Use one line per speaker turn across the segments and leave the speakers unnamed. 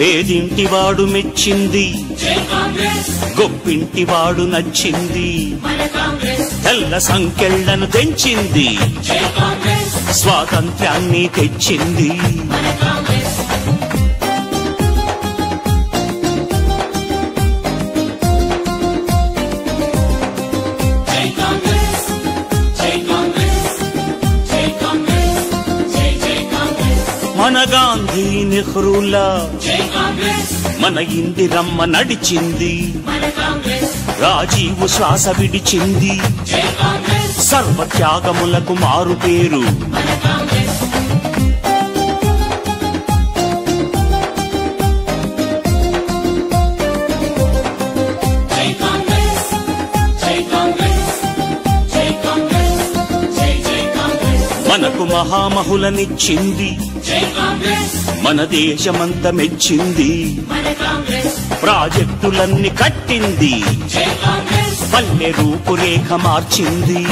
పేదింటివాడు మెచ్చింది, గొప్పింటివాడు నచ్చింది, తెల్ల సంకెళ్లను తెంచింది, స్వాతంత్ర్యాన్ని తెచ్చింది. మన గాంధీ నెహ్రూలా మన ఇందిరమ్మ నడిచింది, రాజీవ్ శ్వాస విడిచింది, సర్వత్యాగములకు మారు పేరు. మనకు మహామహులనిచ్చింది, మన దేశమంత మెచ్చింది, ప్రాజెక్టులన్నీ కట్టింది, పల్లె రూపురేఖ మార్చింది.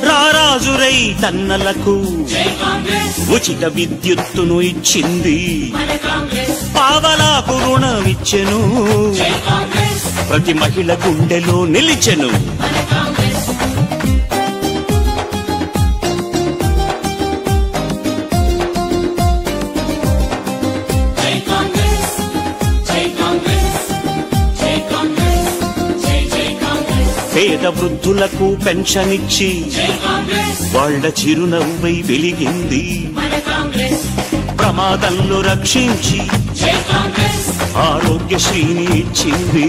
రారాజురై తన్నలకు ఉచిత విద్యుత్తును ఇచ్చింది, పావలాకు రుణమిచ్చెను, ప్రతి మహిళ గుండెలో నిలిచెను. పేద వృద్ధులకు పెన్షన్ ఇచ్చి వాళ్ళ చిరునవ్వై వెలిగింది, ప్రమాదంలో రక్షించి ఆరోగ్యశ్రీని ఇచ్చింది.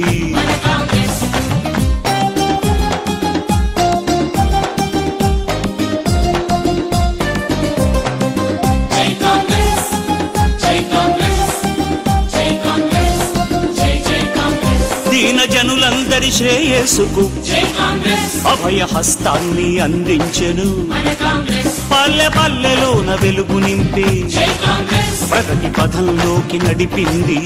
దీన జనులందరి శ్రేయస్సుకు అభయ హస్తాన్ని అందించెను, పల్లె పల్లెలోన వెలుగు నింపి ప్రగతి పథంలోకి నడిపింది.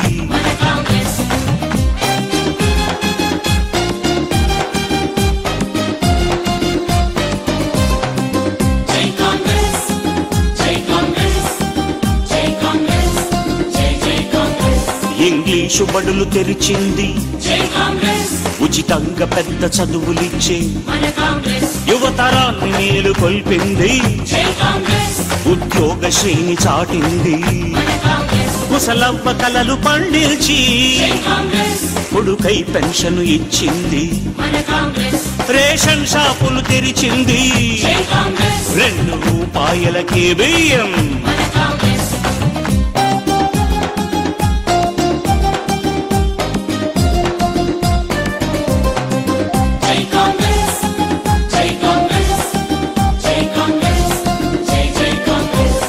ఇంగ్లీషు బడులు తెరిచింది, ఉచితంగా పెద్ద చదువులిచ్చే యువతరాన్ని మేలు కొల్పింది, ఉద్యోగ శ్రేణి చాటింది, ముసలవ్వ కలలు పండించి కొడుకై పెన్షన్ ఇచ్చింది, రేషన్ షాపులు తెరిచింది, 2 రూపాయలకే బియ్యం.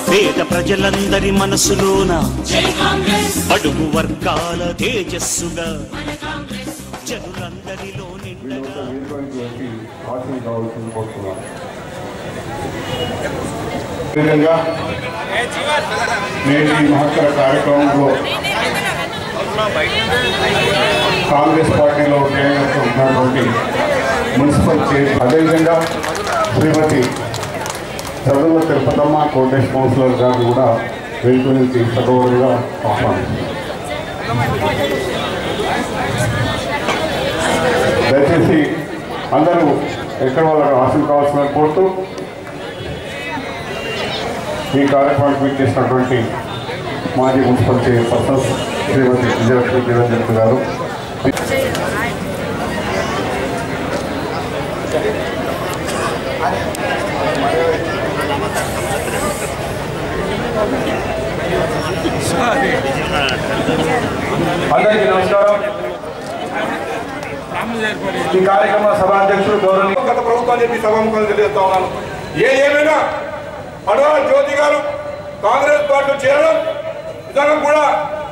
పేద ప్రజలందరి మనసులోన అడుగు వర్గాల తేజస్సుగా జనులందరిలో నిండగా.
నేటి మహత్తర కార్యక్రమంలో కాంగ్రెస్ పార్టీలో ఉన్నటువంటి మున్సిపల్ చైర్, అదేవిధంగా శ్రీమతి చదువు తిరుపతమ్మ కోటేష్ కౌన్సిలర్ గారు కూడా వెళ్తూ నుంచి సగౌరవంగా ఆహ్వానించారు. దయచేసి అందరూ ఎక్కడ వాళ్ళకు ఆశలు కావాల్సిన కోరుతూ ఈ కార్యక్రమానికి వీక్షిస్తున్నటువంటి మాజీ మున్సిపల్ చైర్పర్సన్ శ్రీమతి విజయలక్ష్మి నిరంజన్ గారు, అందరికీ నమస్కారం. ఈ కార్యక్రమ సభాధ్యక్షుడు గౌరవనీయ
గత ప్రభుత్వాన్ని మీ సభాముఖంగా తెలియజేస్తా ఉన్నాను. ఏమైనా అడవాల జ్యోతి గారు కాంగ్రెస్ పార్టీలో చేరడం నిజంగా కూడా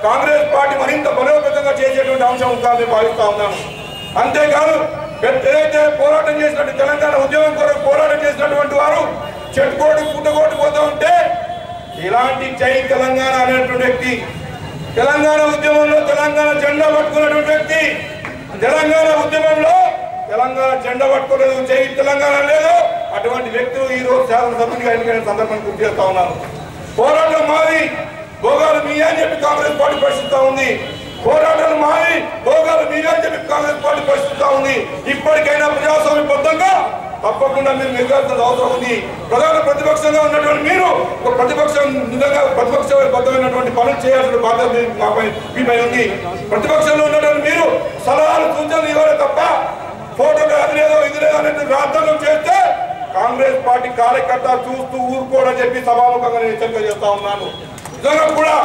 కాంగ్రెస్ పార్టీ మరింత బలోపేతంగా చేసేటువంటి అంశం ఉందని భావిస్తా ఉన్నాను. అంతేకాదు ఏదైతే పోరాటం చేసినట్టు తెలంగాణ ఉద్యమం కొరకు పోరాటం చేసినటువంటి వారు చెట్టుకోటి పుట్టకోటి పోతూ ఉంటే ఇలాంటి జై తెలంగాణ అనేటువంటి వ్యక్తి తెలంగాణ ఉద్యమంలో తెలంగాణ జెండా పట్టుకున్నటువంటి వ్యక్తి, తెలంగాణ ఉద్యమంలో తెలంగాణ జెండా పట్టుకోలేదు, చేయి తెలంగాణ లేదు. అటువంటి వ్యక్తులు ఈ రోజు శాసనసభ్యునిగా ఎన్నికైన సందర్భాన్ని గుర్తు చేస్తా ఉన్నాను. పోరాటం మాది, భోగాలు మీ అని చెప్పి కాంగ్రెస్ పార్టీ ప్రశ్నిస్తా ఉంది. పోరాటాలు మాది, భోగాలు మీరే అని చెప్పి కాంగ్రెస్ పార్టీ ప్రశ్నిస్తా ఉంది. ఇప్పటికైనా ప్రజాస్వామ్యబద్ధంగా తప్పకుండా మీరు నిర్వహించాల్సిన అవసరం ఉంది. ప్రధాన ప్రతిపక్షంగా ఉన్నటువంటి మీరు ఒక ప్రతిపక్షం నిజంగా ప్రతిపక్షబద్ధమైనటువంటి పనులు చేయాల్సిన బాధ్యత మీపై ఉంది. ప్రతిపక్షంలో ఉన్నటువంటి మీరు సలహాలు సూచనలు ఇవ్వాలి తప్ప ఫోటోలు అది లేదో ఇది లేదో అనేది ప్రార్థనలు చేస్తే కాంగ్రెస్ పార్టీ కార్యకర్త చూస్తూ ఊరుకోవడం చెప్పి సభాముఖంగా నేను హెచ్చరిక చేస్తా ఉన్నాను. నిజంగా కూడా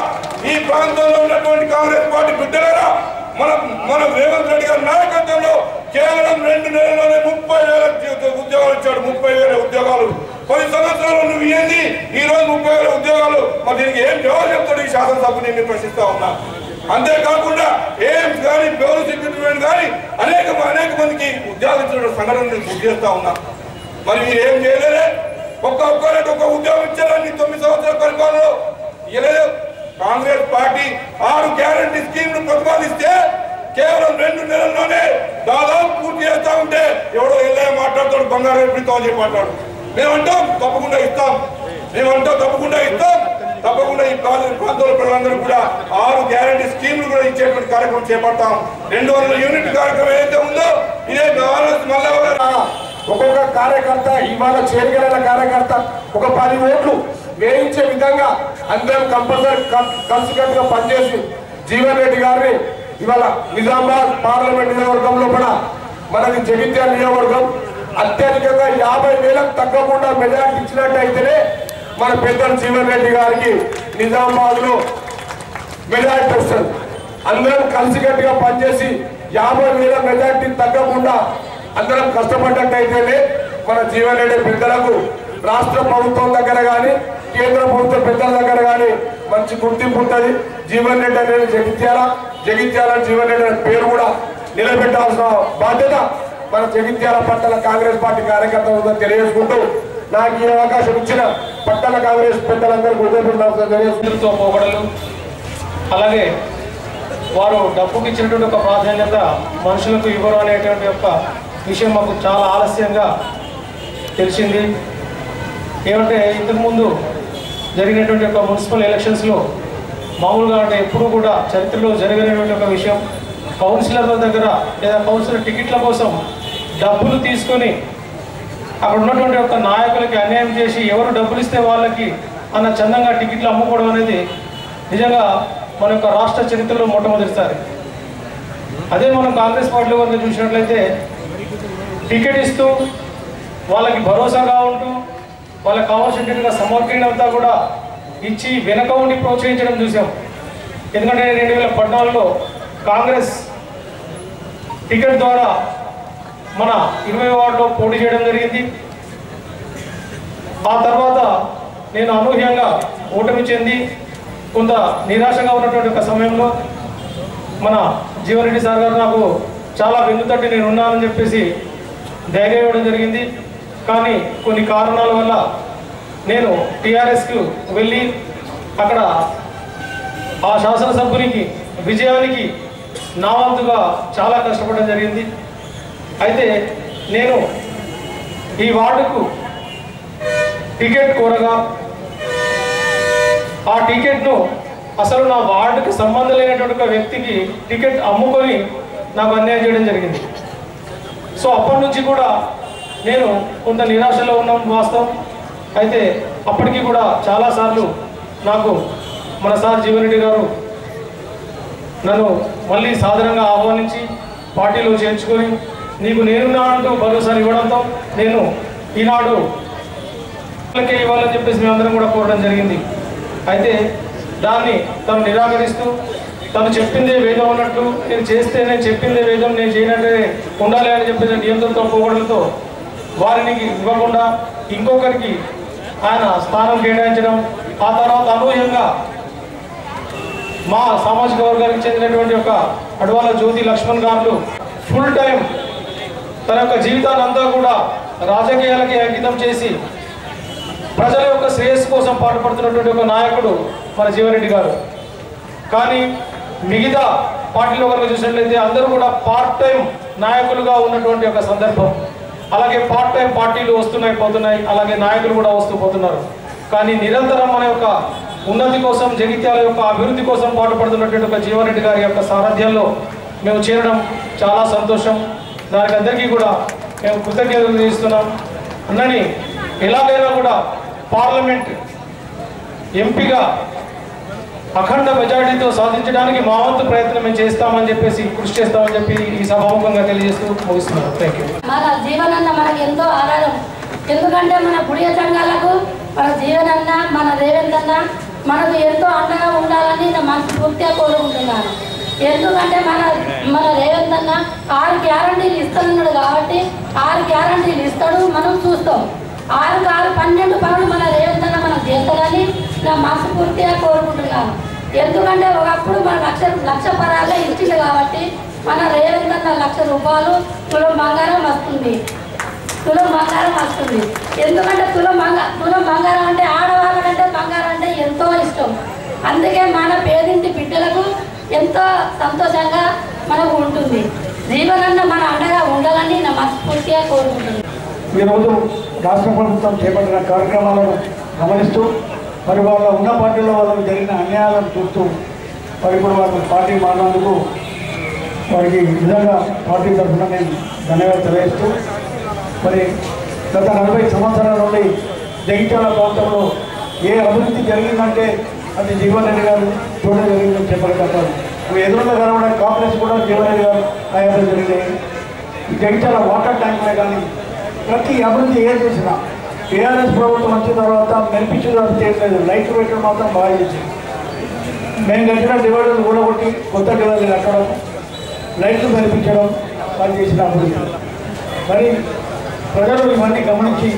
ఈ ప్రాంతంలో ఉన్నటువంటి కాంగ్రెస్ పార్టీ బిడ్డలారా, మన రేవంత్ రెడ్డి గారి నాయకత్వంలో కేవలం 2 నెలల్లోనే 30,000 ఉద్యోగాలు ఇచ్చాడు. 30,000 ఉద్యోగాలు. 10 సంవత్సరాలు నువ్వు ఏంది ఈ రోజు 30,000 ఉద్యోగాలు? మరి దీనికి ఏం జవాబు చెప్తాడు ఈ శాసనసభ? నేను ప్రశ్నిస్తా ఉన్నా. అంతేకాకుండా ఎయిమ్స్ కానీ పౌర సెక్రటరీ కానీ అనేక మందికి ఉద్యోగాలు ఇచ్చిన సంఘటన గుర్తు చేస్తా ఉన్నా. మరి మీరు ఏం చేయలేరే? ఒక్కొక్కరికి ఒక ఉద్యోగం ఇచ్చారని 9 సంవత్సరాల పరిపాలనలో ఇవ్వలేదు. కాంగ్రెస్ పార్టీ 6 గ్యారంటీ స్కీమ్లు ప్రతిపాదిస్తే కేవలం 2 నెలల్లోనే దాదాపు పూర్తి చేస్తా ఉంటే ఎవడో ఎల్లయ్య మాట్లాడతాడు, బంగారు ఎప్పుడుతో అని చెప్పి మాట్లాడు. మేమంటాం తప్పకుండా ఇస్తాం, తప్పకుండా ఈ ప్రాంతంలో ప్రజలందరూ కూడా 6 గ్యారంటీ స్కీమ్లు కూడా ఇచ్చేటువంటి కార్యక్రమం చేపడతాం. 200 యూనిట్ కార్యక్రమం ఏదైతే ఉందో ఇదే మళ్ళా
ఒక్కొక్క కార్యకర్త ఇవాళ చేరికల కార్యకర్త ఒక 10 ఓట్లు వేయించే విధంగా అందరం కంపల్సరీ కలిసికట్టుగా పనిచేసి జీవన్ రెడ్డి గారిని ఇవాళ నిజామాబాద్ పార్లమెంట్ నియోజకవర్గంలో కూడా మనకి జగిత్యాల నియోజకవర్గం అత్యధికంగా 50,000కు తగ్గకుండా మెజార్టీ ఇచ్చినట్టయితేనే మన పెద్దలు జీవన్ రెడ్డి గారికి నిజామాబాద్ లో మెజార్టీ వస్తుంది. అందరం కలిసికట్టుగా పనిచేసి 50,000 మెజార్టీ తగ్గకుండా అందరం కష్టపడ్డట్టయితేనే మన జీవన్ రెడ్డి పెద్దలకు రాష్ట్ర ప్రభుత్వం దగ్గర కానీ కేంద్ర ప్రభుత్వ పెద్దల దగ్గర కానీ మంచి గుర్తింపు ఉంటుంది. జీవన్ రెడ్డి అనేది జగిత్యాల జీవన్ రెడ్డి అనే పేరు కూడా నిలబెట్టాల్సిన బాధ్యత మన జగిత్యాల పట్టణ కాంగ్రెస్ పార్టీ కార్యకర్త ఉందని తెలియజేసుకుంటూ నాకు ఈ అవకాశం ఇచ్చిన పట్టణ కాంగ్రెస్ పెద్దలందరూ తెలియజేసుకుంటూ
పోగడలు అలాగే వారు డబ్బుకి ఇచ్చినటువంటి ఒక ప్రాధాన్యత మనుషులకు ఇవ్వరు అనేటువంటి యొక్క విషయం మాకు చాలా ఆలస్యంగా తెలిసింది. ఏమంటే ఇంతకుముందు జరిగినటువంటి ఒక మున్సిపల్ ఎలక్షన్స్లో మామూలుగా అంటే ఎప్పుడూ కూడా చరిత్రలో జరిగినటువంటి ఒక విషయం, కౌన్సిలర్ల దగ్గర లేదా కౌన్సిలర్ టికెట్ల కోసం డబ్బులు తీసుకొని అక్కడ ఉన్నటువంటి ఒక నాయకులకి అన్యాయం చేసి ఎవరు డబ్బులు ఇస్తే వాళ్ళకి అన్న చందంగా టికెట్లు అమ్ముకోవడం అనేది నిజంగా మన యొక్క రాష్ట్ర చరిత్రలో మొట్టమొదటిసారి. అదే మనం కాంగ్రెస్ పార్టీలో కనుక చూసినట్లయితే టికెట్ ఇస్తూ వాళ్ళకి భరోసాగా ఉంటూ వాళ్ళకి కావాల్సినట్టుగా సమర్పణ అంతా కూడా ఇచ్చి వెనక ఉండి ప్రోత్సహించడం చూసాం. ఎందుకంటే 2014లో కాంగ్రెస్ టికెట్ ద్వారా మన 20వ వార్డులో పోటీ చేయడం జరిగింది. ఆ తర్వాత నేను అనూహ్యంగా ఓటమి చెంది కొంత నిరాశగా ఉన్నటువంటి ఒక సమయంలో మన జీవన్ రెడ్డి సార్ గారు నాకు చాలా వెన్నుతట్టి నేను ఉన్నానని చెప్పేసి ధైర్యం ఇవ్వడం జరిగింది. కానీ కొన్ని కారణాల వల్ల నేను టీఆర్ఎస్కు వెళ్ళి అక్కడ ఆ శాసనసభ్యునికి విజయానికి నా వంతుగా చాలా కష్టపడడం జరిగింది. అయితే నేను ఈ వార్డుకు టికెట్ కోరగా ఆ టికెట్ను అసలు నా వార్డుకి సంబంధం లేనటువంటి ఒక వ్యక్తికి టికెట్ అమ్ముకొని నాకు అన్యాయం చేయడం జరిగింది. సో అప్పటి నుంచి కూడా నేను కొంత నిరాశలో ఉన్నాం వాస్తవం. అయితే అప్పటికి కూడా చాలాసార్లు నాకు మన సార్ జీవన్ రెడ్డి గారు నన్ను మళ్ళీ సాధారణంగా ఆహ్వానించి పార్టీలో చేర్చుకొని నీకు నేనున్నా అంటూ భరోసా ఇవ్వడంతో నేను ఈనాడు ఇవ్వాలని చెప్పేసి మేమందరం కూడా కోరడం జరిగింది. అయితే దాన్ని తను నిరాకరిస్తూ తను చెప్పిందే వేదం అన్నట్టు నేను చెప్పిందే వేదం నేను చేయనట్టే ఉండాలి అని చెప్పేసి నియంత్రణతో పోగొడలతో వారిని ఇవ్వకుండా ఇంకొకరికి ఆయన స్థానం కేటాయించడం, ఆ తర్వాత అనూహ్యంగా మా సామాజిక వర్గానికి చెందినటువంటి ఒక అడవాల జ్యోతి లక్ష్మణ్ గారు ఫుల్ టైం తన యొక్క జీవితాన్ని అంతా కూడా రాజకీయాలకి అంకితం చేసి ప్రజల యొక్క శ్రేయస్సు కోసం పాటుపడుతున్నటువంటి ఒక నాయకుడు మన జీవన్ రెడ్డి గారు. కానీ మిగతా పార్టీలో కనుక చూసినట్లయితే అందరూ కూడా పార్ట్ టైం నాయకులుగా ఉన్నటువంటి ఒక సందర్భం. అలాగే పార్ట్ టైం పార్టీలు వస్తున్నాయి పోతున్నాయి, అలాగే నాయకులు కూడా వస్తూ పోతున్నారు. కానీ నిరంతరం మన యొక్క ఉన్నతి కోసం, జగిత్యాల యొక్క అభివృద్ధి కోసం పాటుపడుతున్నటువంటి ఒక జీవన్ రెడ్డి గారి యొక్క సారథ్యంలో మేము చేరడం చాలా సంతోషం. దానికి అందరికీ కూడా మేము కృతజ్ఞతలు తెలియజేస్తున్నాం. అన్నని ఎలాగైనా కూడా పార్లమెంట్ ఎంపీగా అఖండ మెజారిటీతో సాధించడానికి మా వంతు ప్రయత్నం మేము చేస్తామని చెప్పేసి, కృషి చేస్తామని చెప్పి ఈ సభాముఖంగా తెలియజేస్తూ ముగిస్తున్నాను. Thank you.
మన జీవనన్న మనకి ఎంతో ఆధారం. ఎందుకంటే మన పుడియ సంఘాలకు మన జీవనన్న, మన రేవంత్ అన్న మనకు ఎంతో అండగా ఉండాలని నా మనసు పూర్తిగా కోరుకుంటున్నాను. ఎందుకంటే మన రేవంత్ అన్న 6 గ్యారంటీలు ఇస్తానన్నాడు కాబట్టి 6 గ్యారంటీలు ఇస్తాడు, మనం చూస్తాం. 6 12 పనులు మన రేవంత్ అన్న మనం చేస్తారని నా మనసు పూర్తిగా కోరుకుంటున్నాను. ఎందుకంటే ఒకప్పుడు మన లక్ష పరాలే ఇచ్చింది కాబట్టి మన రేవంత్ అన్న 1,00,000 రూపాయలు తులం బంగారం వస్తుంది. ఎందుకంటే తులం బంగారం అంటే ఆడవాళ్ళకంటే బంగారం అంటే ఎంతో ఇష్టం. అందుకే మన పేదింటి బిడ్డలకు ఎంతో సంతోషంగా మనకు ఉంటుంది. జీవనన్న మన అండగా ఉండాలని నా మనస్ఫూర్తిగా కోరుకుంటున్నాను.
ఈరోజు రాష్ట్ర ప్రభుత్వం చేపట్టిన కార్యక్రమాలను గమనిస్తూ మరి వాళ్ళ ఉన్న పార్టీలో వాళ్ళకు జరిగిన అన్యాయాలను చూస్తూ మరి ఇప్పుడు వాళ్ళ పార్టీ మారినందుకు వారికి నిజంగా పార్టీ తరఫున నేను ధన్యవాదాలు తెలియజేస్తూ మరి గత 40 సంవత్సరాల నుండి జగిత్యాల ప్రాంతంలో ఏ అభివృద్ధి జరిగిందంటే అది జీవన్ రెడ్డి గారు చూడడం జరిగిందని చెప్పగలుగుతారు. ఎదురుగా కనబడే కాంప్లెక్స్ కూడా జీవన్ రెడ్డి గారు హయాంలో జరిగినాయి. జగిత్యాల వాటర్ ట్యాంకులే కానీ ప్రతి అభివృద్ధి ఏం చేసినా టీఆర్ఎస్ ప్రభుత్వం వచ్చిన తర్వాత మెరిపించడం చేయలేదు. లైట్లు పెట్టడం మాత్రం బాగా చేసింది. మేము కట్టిన డివైడర్లు కూడా కొట్టి కొత్త డివైడర్లు కట్టడం, లైట్లు మెరిపించడం వాళ్ళు చేసిన అభివృద్ధి. మరి ప్రజలు ఇవన్నీ గమనించి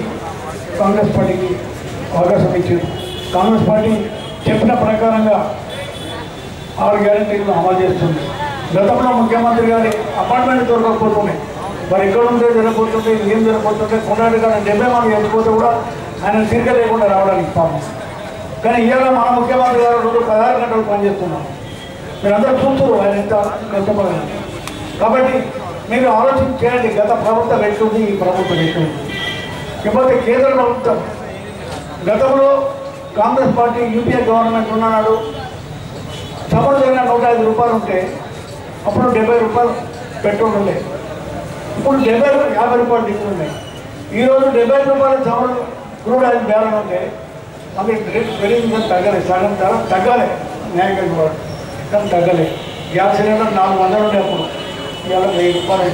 కాంగ్రెస్ పార్టీకి అవకాశం ఇచ్చారు. కాంగ్రెస్ పార్టీ చెప్పిన ప్రకారంగా 6 గ్యారెంటీలు అమలు చేస్తుంది. గతంలో ముఖ్యమంత్రి గారి అపార్ట్మెంట్ దొరకకపోతున్నాయి. మరి ఎక్కడ ఉంటే జరగబోతుంటే ఏం జరగబోతుంటే కొన్నాడు కానీ 70 మంది వెళ్ళిపోతే కూడా ఆయన తిరిగి లేకుండా రావడానికి పాపం. కానీ ఇవాళ మన ముఖ్యమంత్రి గారు 16 గంటలు పనిచేస్తున్నాం. మీరందరూ చూస్తారు ఆయన ఎంత కష్టపడాలి. కాబట్టి మీరు ఆలోచన చేయండి, గత ప్రభుత్వం ఎట్లుంది, ఈ ప్రభుత్వం ఎట్లుంది. ఇకపోతే కేంద్ర ప్రభుత్వం గతంలో కాంగ్రెస్ పార్టీ యూపీఏ గవర్నమెంట్ ఉన్నాడు. చమురు జరిగిన 105 రూపాయలు ఉంటే అప్పుడు 70 రూపాయలు పెట్రోల్ ఉండే. ఇప్పుడు 50 రూపాయలు డీజిల్ ఉన్నాయి. ఈరోజు 70 రూపాయల చమురు క్రూడ్ ఆయిల్ బ్యాలెన్స్ ఉంటే మనకి రేట్ పెరిగిందని తగ్గలేదు. సగం ధర తగ్గాలి న్యాయంగా కూడా, కానీ తగ్గలేదు. గ్యాస్ సిలిండర్ 400 ఉండే అప్పుడు, ఇవాళ 1000 రూపాయలు.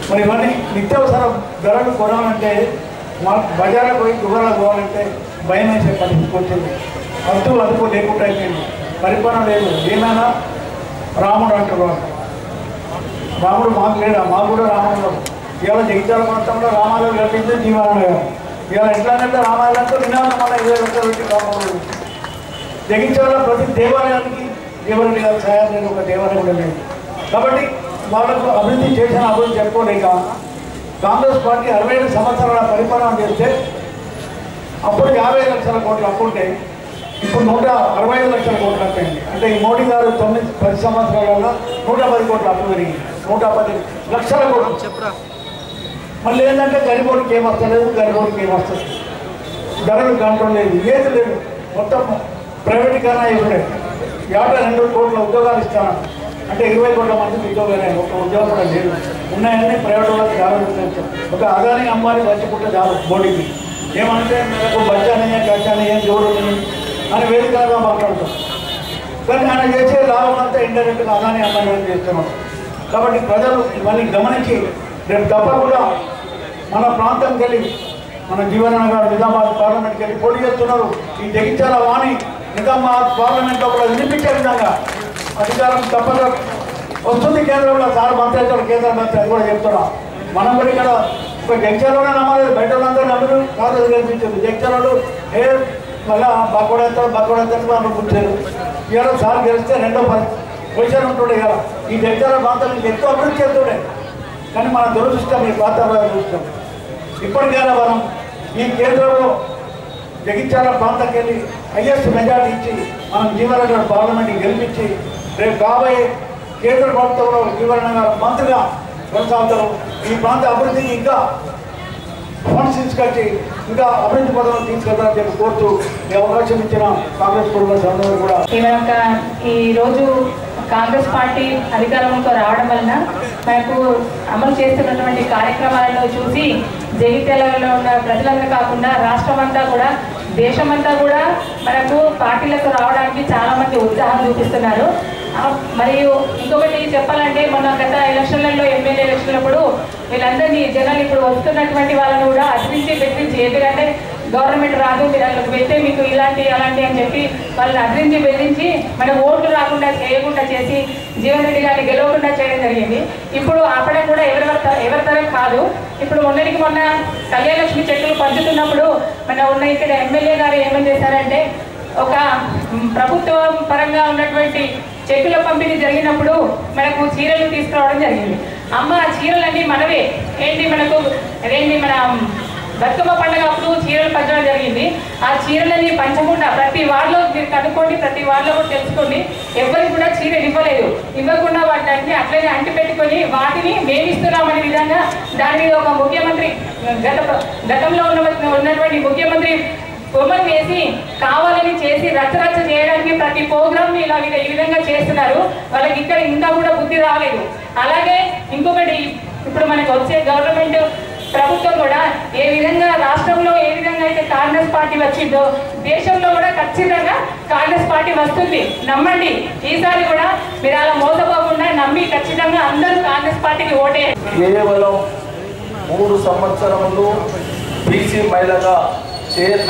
మరి ఇవన్నీ నిత్యావసర ధరలు కొనాలంటే మాకు బజార్కి పోయి దుకాణాలకు పోవాలంటే భయం వేసే పరిస్థితికి వచ్చింది. అదుపు లేకుండా అయిపోయింది. పరిపాలన లేదు. ఏమైనా రాముడు అంటారు. రాముడు మాకు లేడా? మాకు కూడా రాముడు. ఇవాళ జగిత్యాల ప్రాంతంలో రామాలయం కట్టించే జీవనాలయం. ఇవాళ ఎట్లానంటే రామాలయంతో వినాలి మన 20 లక్షలు పెట్టి రామాలయం. జగిత్యాల ప్రతి దేవాలయానికి జీవన్ గారు సహాయం లేదు, ఒక దేవాలయం కూడా లేదు. కాబట్టి వాళ్ళకు అభివృద్ధి చేసిన అభివృద్ధి చెప్పుకోలేక కాంగ్రెస్ పార్టీ 65 సంవత్సరాల పరిపాలన చేస్తే అప్పుడు 50 లక్షల కోట్లు అప్పుంటే ఇప్పుడు 165 లక్షల కోట్లు అప్పయింది. అంటే ఈ మోడీ గారు 9-10 సంవత్సరాలలో 110 కోట్లు అప్పు పెరిగింది. 110 లక్షల కోట్లు. మళ్ళీ ఏంటంటే గరిబోడికి ఏమొస్తలేదు, గరిబోడికి ఏమొస్తుంది, ధరలు కంట్రోల్ లేదు, ఏది లేదు. మొత్తం ప్రైవేటీకరణ ఇప్పుడే 52 కోట్ల ఉద్యోగాలు ఇస్తాను అంటే 20 కోట్ల మందికి ఉద్యోగాలు, ఒక ఉద్యోగం కూడా లేదు. ఉన్నాయని ప్రైవేట్ వాళ్ళకి దారులు. ఒక అదాని అమ్మాయి వచ్చుకుంటే చాలు మోడీకి. ఏమంటే నాకు బచ్చానయ్యే కచ్చానయ్యే జోడుని అని వేదికగా మాట్లాడుతాం. కానీ ఆయన చేసే లాభం అంతా ఇండైరెక్ట్గా అదాని అమ్మాయి చేస్తున్నాం. కాబట్టి ప్రజలు ఇవన్నీ గమనించి రేపు తప్పకుండా మన ప్రాంతంకి వెళ్ళి మన జీవనన్న గారు నిజామాబాద్ పార్లమెంట్కి వెళ్ళి పోటీ చేస్తున్నారు. ఈ జగిత్యాల వాణి నిజామాబాద్ పార్లమెంట్లో కూడా వినిపించే విధంగా అధికారం తప్పక వస్తుంది. కేంద్రంలో సార్ మంత్రి అవుతాడు, కేంద్ర మంత్రి, అది కూడా చెప్తున్నాం. మనం కూడా ఇక్కడ ఒక జగిత్యాలలోనే నమ్మలేదు, బయట వాళ్ళందరూ నమ్మరు. కాదు కనిపించింది జగిత్యాలలో మళ్ళీ బక్కడెత్తారు వాళ్ళు కూర్చారు. ఇవాళ సార్ గెలిస్తే 2వ పొజిషన్ ఉంటుండే. ఇవాళ ఈ జగిత్యాల ప్రాంతానికి ఎక్కువ అభివృద్ధి చేస్తుండే. కానీ మన దురదృష్టం, ఈ ప్రాంతాల దృష్టం. ఇప్పటికైనా మనం ఈ కేంద్రంలో జగిత్యాల ప్రాంతానికి వెళ్ళి హైయెస్ట్ మెజార్టీ ఇచ్చి మనం జీవనరెడ్డి గారు పార్లమెంట్కి గెలిపించి రేపు కాబోయే కేంద్ర ప్రభుత్వంలో జీవనరెడ్డి గారు మంత్రిగా కొనసాగుతారు. ఈ ప్రాంత అభివృద్ధికి ఇంకా ఫండ్స్ తీసుకొచ్చి ఇంకా అభివృద్ధి పథకాలు తీసుకెళ్తారని చెప్పి కోరుతూ ఈ అవకాశం ఇచ్చిన కాంగ్రెస్ కుటుంబ అందరూ కూడా
ఈరోజు కాంగ్రెస్ పార్టీ అధికారంలో రావడం వలన మనకు అమలు చేస్తున్నటువంటి కార్యక్రమాలను చూసి జగిత్యాలలో ఉన్న ప్రజలందరూ కాకుండా రాష్ట్రం అంతా కూడా దేశమంతా కూడా మనకు పార్టీలకు రావడానికి చాలా మంది ఉత్సాహం చూపిస్తున్నారు. మరియు ఇంకొకటి చెప్పాలంటే మొన్న గత ఎలక్షన్లలో ఎమ్మెల్యే ఎలక్షన్లప్పుడు వీళ్ళందరినీ జనాలు ఇప్పుడు వస్తున్నటువంటి వాళ్ళని కూడా అదిరించి బెదిరించి ఎందుకంటే గవర్నమెంట్ రాదు మీరు వాళ్ళకి వెళ్తే మీకు ఇలాంటి అలాంటి అని చెప్పి వాళ్ళని అదిరించి బెదిరించి మన ఓట్లు రాకుండా చేయకుండా చేసి జీవన్ రెడ్డి గారిని గెలవకుండా చేయడం జరిగింది. ఇప్పుడు ఆపడం కూడా ఎవరి తరం కాదు. ఇప్పుడు మొన్నటికి మొన్న కళ్యాణలక్ష్మి చెక్కులు పంచుతున్నప్పుడు మన ఉన్న ఇక్కడ ఎమ్మెల్యే గారు ఏమని చేశారంటే ఒక ప్రభుత్వం పరంగా ఉన్నటువంటి చెక్కుల పంపిణీ జరిగినప్పుడు మనకు చీరలు తీసుకురావడం జరిగింది. అమ్మ ఆ చీరలన్నీ మనవే మనకు మన బతుకమ్మ పండుగ అప్పుడు చీరలు పంచడం జరిగింది. ఆ చీరలని పంచకుండా ప్రతి వార్డులో మీరు కనుక్కోండి, ప్రతి వార్డులో కూడా తెలుసుకోండి, ఎవరికి కూడా చీరలు ఇవ్వకుండా వాటిని అట్లనే అంటి పెట్టుకొని వాటిని మేము ఇస్తున్నామనే విధంగా దాని మీద ఒక ముఖ్యమంత్రి గతంలో ఉన్నటువంటి ముఖ్యమంత్రి బొమ్మను వేసి కావాలని చేసి రచ్చరచ్చ చేయడానికి ప్రతి ప్రోగ్రామ్ ఇలా ఈ విధంగా చేస్తున్నారు. వాళ్ళకి ఇక్కడ ఇంకా కూడా బుద్ధి రాలేదు. అలాగే ఇంకొకటి ఇప్పుడు మనకు వచ్చే గవర్నమెంట్ ప్రభుత్వం కూడా ఏ విధంగా రాష్ట్రంలో ఏ విధంగా అయితే కాంగ్రెస్ పార్టీ వచ్చిందో దేశంలో కూడా ఖచ్చితంగా కాంగ్రెస్ పార్టీ వస్తుంది. నమ్మండి, ఈసారి కూడా మీరు అలా మోసపోకుండా నమ్మి ఖచ్చితంగా అందరూ కాంగ్రెస్ పార్టీకి ఓటేయండి.
కేవలం 3 సంవత్సరములు బీసీ మహిళగా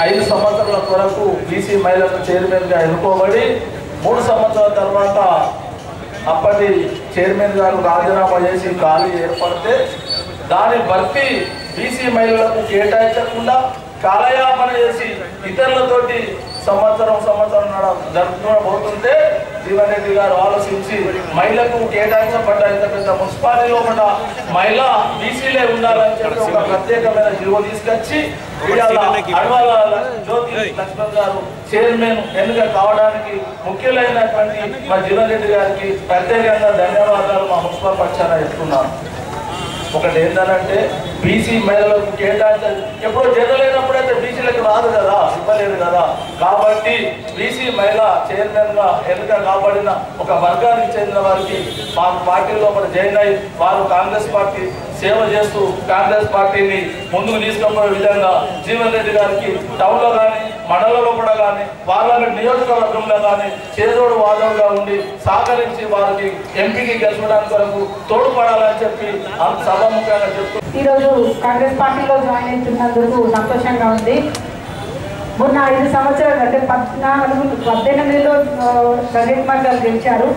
5 సంవత్సరాల వరకు బీసీ మహిళలకు చైర్మన్గా ఎన్నుకోబడి 3 సంవత్సరాల తర్వాత అప్పటి చైర్మన్ గారు రాజీనామా చేసి ఖాళీ ఏర్పడితే దాని భర్తీ బీసీ మహిళలకు కేటాయించకుండా కాలయాపన చేసి ఇతరులతోటి సంవత్సరం జరుపుకోబోతుంటే జీవన్ రెడ్డి గారు ఆలోచించి మహిళకు కేటాయించబడ్డ ఇంత పెద్ద మున్సిపాలిటీలో ఉన్న మహిళ బీసీలే ఉండాలని చెప్పి ఒక ప్రత్యేకమైన జీవో తీసుకొచ్చి అడవాల జ్యోతి లక్ష్మణ్ గారు చైర్మన్ ఎన్నిక కావడానికి ముఖ్యులైనటువంటి మా జీవన్ రెడ్డి గారికి ప్రత్యేకంగా ధన్యవాదాలు మా మున్సిపల్ పక్షాన చెప్తున్నాను. ఒకటి ఏంటంటే బీసీ మహిళలకు కేటాయించాలి. ఎప్పుడో జరగలేనప్పుడైతే బీసీలకు రాదు కదా, ఇవ్వలేదు కదా. కాబట్టి బీసీ మహిళ చైర్మన్గా ఎన్నిక కాబడిన ఒక వర్గానికి చెందిన వారికి మా పార్టీలో జాయిన్ అయ్యి వారు కాంగ్రెస్ పార్టీ సేవ చేస్తూ కాంగ్రెస్ పార్టీని ముందుకు తీసుకుపోయే విధంగా జీవన్ రెడ్డి గారికి టౌన్లో కానీ మండలంలో కూడా కానీ పార్లమెంట్ నియోజకవర్గంలో కానీ చేదోడు వాదోడుగా ఉండి సహకరించి వారికి ఎంపీకి గెలవడానికి వరకు తోడ్పడాలని చెప్పి సభాముఖంగా చెప్తూ
ఈరోజు కాంగ్రెస్ పార్టీలో జాయిన్ అవుతున్నందుకు సంతోషంగా ఉంది. మొన్న 5 సంవత్సరాలు అంటే 18లో ప్రదీప్ కుమార్ గారు గెలిచారు.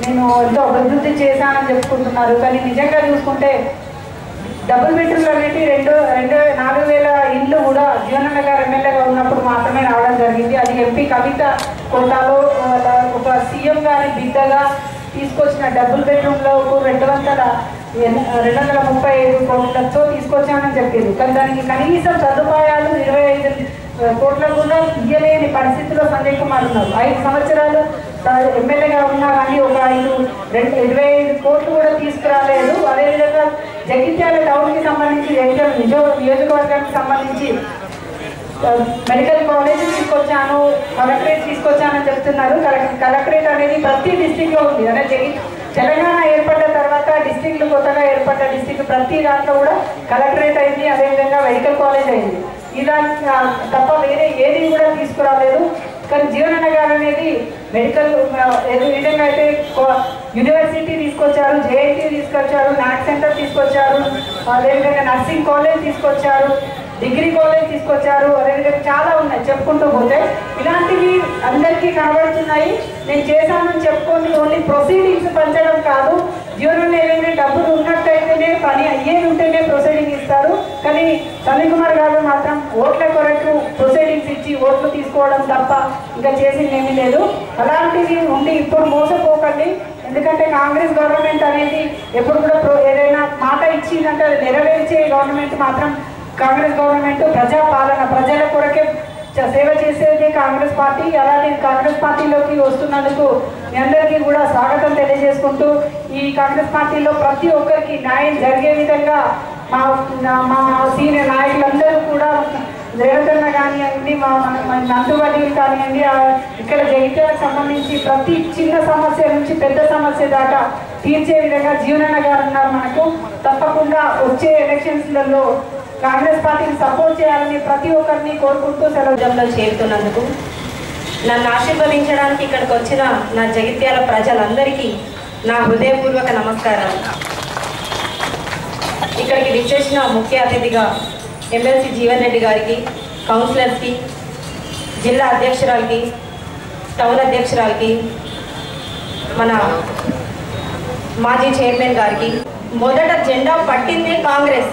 నేను ఎంతో అభివృద్ధి చేశానని చెప్పుకుంటున్నారు. కానీ నిజంగా చూసుకుంటే డబుల్ బెడ్రూమ్లు అనేవి 4,000 ఇండ్లు కూడా జీవనన్న గారు ఎమ్మెల్యేగా ఉన్నప్పుడు మాత్రమే రావడం జరిగింది. అది ఎంపీ కవిత కోటాలో ఒక సీఎం గారి బిడ్డగా తీసుకొచ్చిన డబుల్ బెడ్రూమ్లో 235 కోట్లతో తీసుకొచ్చానని చెప్పింది. కానీ దానికి కనీసం సదుపాయాలు 25 కోట్ల కూడా ఇయ్యలేని పరిస్థితిలో సంజయ్ కుమార్ ఉన్నారు. 5 సంవత్సరాలు ఎమ్మెల్యేగా ఉన్నా కానీ ఒక 25 కోట్లు కూడా తీసుకురాలేదు. అదేవిధంగా జగిత్యాల టౌన్కి సంబంధించి నియోజకవర్గానికి సంబంధించి మెడికల్ కాలేజ్ తీసుకొచ్చాను, కలెక్టరేట్ తీసుకొచ్చానని చెప్తున్నారు. కలెక్టరేట్ అనేది ప్రతి డిస్టిక్లో ఉంది. అంటే తెలంగాణ ఏర్పడ్డ తర్వాత డిస్టిక్లు కొత్తగా ఏర్పడ్డ డిస్టిక్ ప్రతి దాంట్లో కూడా కలెక్టరేట్ అయింది. అదేవిధంగా మెడికల్ కాలేజ్ అయింది. ఇలా తప్ప వేరే ఏది కూడా తీసుకురాలేదు. కానీ జీవనన్న గారు అనేది మెడికల్ విధంగా అయితే యూనివర్సిటీ తీసుకొచ్చారు, జేఐటీ తీసుకొచ్చారు, నాక్ సెంటర్ తీసుకొచ్చారు, అదేవిధంగా నర్సింగ్ కాలేజ్ తీసుకొచ్చారు, డిగ్రీ కాలేజ్ తీసుకొచ్చారు. అదేవిధంగా చాలా ఉన్నాయి చెప్పుకుంటూ పోతే. ఇలాంటివి అందరికీ కనబడుతున్నాయి. నేను చేశానని చెప్పుకొని ఓన్లీ ప్రొసీడింగ్స్ పంచడం కాదు. జీవనంలో ఏదైనా డబ్బులు ఉన్నట్టయితేనే పని అయ్యేది ఉంటేనే ప్రొసీడింగ్ ఇస్తారు. కానీ సంజయ్ కుమార్ గారు మాత్రం ఓట్ల కొరకు ప్రొసీడింగ్స్ ఇచ్చి ఓట్లు తీసుకోవడం తప్ప ఇంకా చేసింది ఏమీ లేదు. అలాంటివి ఉండి ఇప్పుడు మోసపోకండి. ఎందుకంటే కాంగ్రెస్ గవర్నమెంట్ అనేది ఎప్పుడు కూడా ఏదైనా మాట ఇచ్చిందంటే అది నెరవేర్చే గవర్నమెంట్ మాత్రం కాంగ్రెస్ గవర్నమెంట్. ప్రజాపాలన ప్రజల కొరకే సేవ చేసేది కాంగ్రెస్ పార్టీ. అలాంటి కాంగ్రెస్ పార్టీలోకి వస్తున్నందుకు మీ అందరికీ కూడా స్వాగతం తెలియజేసుకుంటూ, ఈ కాంగ్రెస్ పార్టీలో ప్రతి ఒక్కరికి న్యాయం జరిగే విధంగా మా సీనియర్ నాయకులందరూ కూడా రేవతన్న కానివ్వండి, మా నందువల్లి కానివ్వండి, ఇక్కడ జగిత్యాలకు సంబంధించి ప్రతి చిన్న సమస్య నుంచి పెద్ద సమస్య దాకా తీర్చే విధంగా జీవనన్న గారు ఉన్నారు మనకు. తప్పకుండా వచ్చే ఎలక్షన్స్లలో కాంగ్రెస్ పార్టీని సపోర్ట్ చేయాలని ప్రతి ఒక్కరిని కోరుకుంటూ సెలవులో చేరుతున్నందుకు నన్ను ఆశీర్వదించడానికి ఇక్కడికి వచ్చిన నా జగిత్యాల ప్రజలందరికీ నా హృదయపూర్వక నమస్కారాలు. ఇక్కడికి విచ్చేసిన ముఖ్య అతిథిగా ఎమ్మెల్సీ జీవన్ రెడ్డి గారికి, కౌన్సిలర్స్కి, జిల్లా అధ్యక్షురాలకి, టౌన్ అధ్యక్షురాలకి, మన మాజీ చైర్మన్ గారికి. మొదట జెండా పట్టింది కాంగ్రెస్.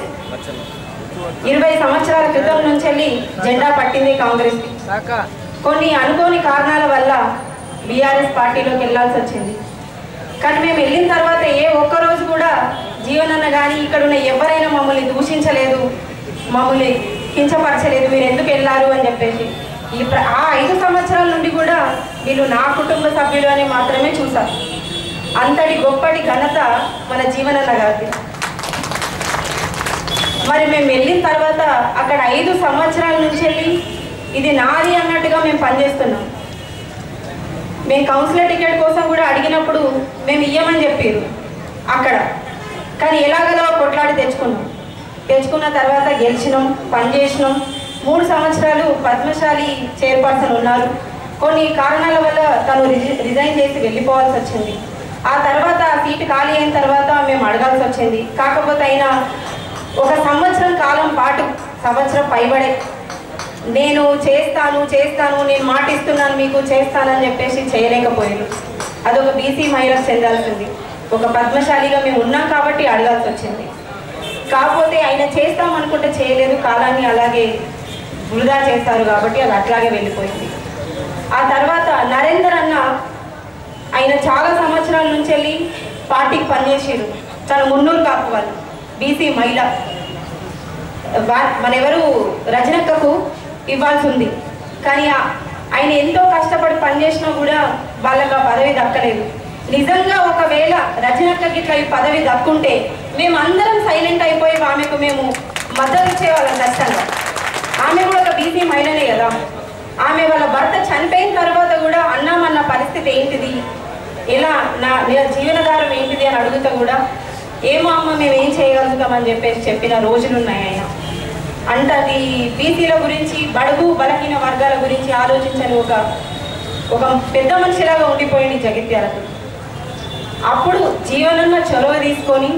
20 సంవత్సరాల క్రితం నుంచి వెళ్ళి జెండా పట్టింది కాంగ్రెస్. కొన్ని అనుకోని కారణాల వల్ల బీఆర్ఎస్ పార్టీలోకి వెళ్ళాల్సి వచ్చింది. కానీ మేము వెళ్ళిన తర్వాత ఏ ఒక్కరోజు కూడా జీవనన్న కానీ ఇక్కడ ఉన్న ఎవరైనా మమ్మల్ని దూషించలేదు, మమ్మల్ని కించపరచలేదు, మీరు ఎందుకు వెళ్ళారు అని చెప్పేసి. ఆ 5 సంవత్సరాల నుండి కూడా వీళ్ళు నా కుటుంబ సభ్యులు అని మాత్రమే చూశారు. అంతటి గొప్పటి ఘనత మన జీవనన్న గారికి. మరి మేము వెళ్ళిన తర్వాత అక్కడ 5 సంవత్సరాల నుంచి వెళ్ళి ఇది నాది అన్నట్టుగా మేము పనిచేస్తున్నాం. మేము కౌన్సిలర్ టికెట్ కోసం కూడా అడిగినప్పుడు మేము ఇయ్యమని చెప్పారు అక్కడ. కానీ ఎలాగలో కొట్లాడి తెచ్చుకున్న తర్వాత గెలిచినాం, పనిచేసినాం. 3 సంవత్సరాలు పద్మశాలి చైర్పర్సన్ ఉన్నారు. కొన్ని కారణాల వల్ల తను రిజైన్ చేసి వెళ్ళిపోవాల్సి వచ్చింది. ఆ తర్వాత సీటు ఖాళీ అయిన తర్వాత మేము అడగాల్సి వచ్చింది. కాకపోతే అయినా 1 సంవత్సరం కాలం పాటు, సంవత్సరం పైబడే నేను చేస్తాను నేను మాటిస్తున్నాను మీకు చేస్తానని చెప్పేసి చేయలేకపోయాను. అదొక బీసీ మహిళకు చెందాల్సింది. ఒక పద్మశాలిగా మేము ఉన్నాం కాబట్టి అడగాల్సి వచ్చింది. కాకపోతే ఆయన చేస్తాం అనుకుంటే చేయలేదు, కాలాన్ని అలాగే వృధా చేస్తారు కాబట్టి అది అట్లాగే వెళ్ళిపోయింది. ఆ తర్వాత నరేందర్ అన్న ఆయన చాలా సంవత్సరాల నుంచి వెళ్ళి పార్టీకి పనిచేసారు. తన మున్నూరు కాపు వాళ్ళు బీసీ మహిళ, మనెవరు రజనక్కకు ఇవ్వాల్సి ఉంది. కానీ ఆయన ఎంతో కష్టపడి పనిచేసినా కూడా వాళ్ళకి ఆ పదవి దక్కలేదు. నిజంగా ఒకవేళ రజనక్కకి ఇట్లా ఈ పదవి దక్కుంటే మేమందరం సైలెంట్ అయిపోయి ఆమెకు మేము మద్దతు ఇచ్చేవాళ్ళం కష్టంగా. ఆమె కూడా ఒక బీసీ మహిళనే కదా. ఆమె వాళ్ళ భర్త చనిపోయిన తర్వాత కూడా అన్నామన్న పరిస్థితి ఏంటిది, ఎలా నా జీవనాధారం ఏంటిది అని అడుగుతా కూడా ఏమో అమ్మ మేము ఏం చేయగలుగుతామని చెప్పిన రోజులు ఉన్నాయి. ఆయన అంటే బీసీల గురించి, బడుగు బలహీన వర్గాల గురించి ఆలోచించని ఒక పెద్ద మనిషిలాగా ఉండిపోయింది జగిత్యాలకు. అప్పుడు జీవనన్న చొరవ తీసుకొని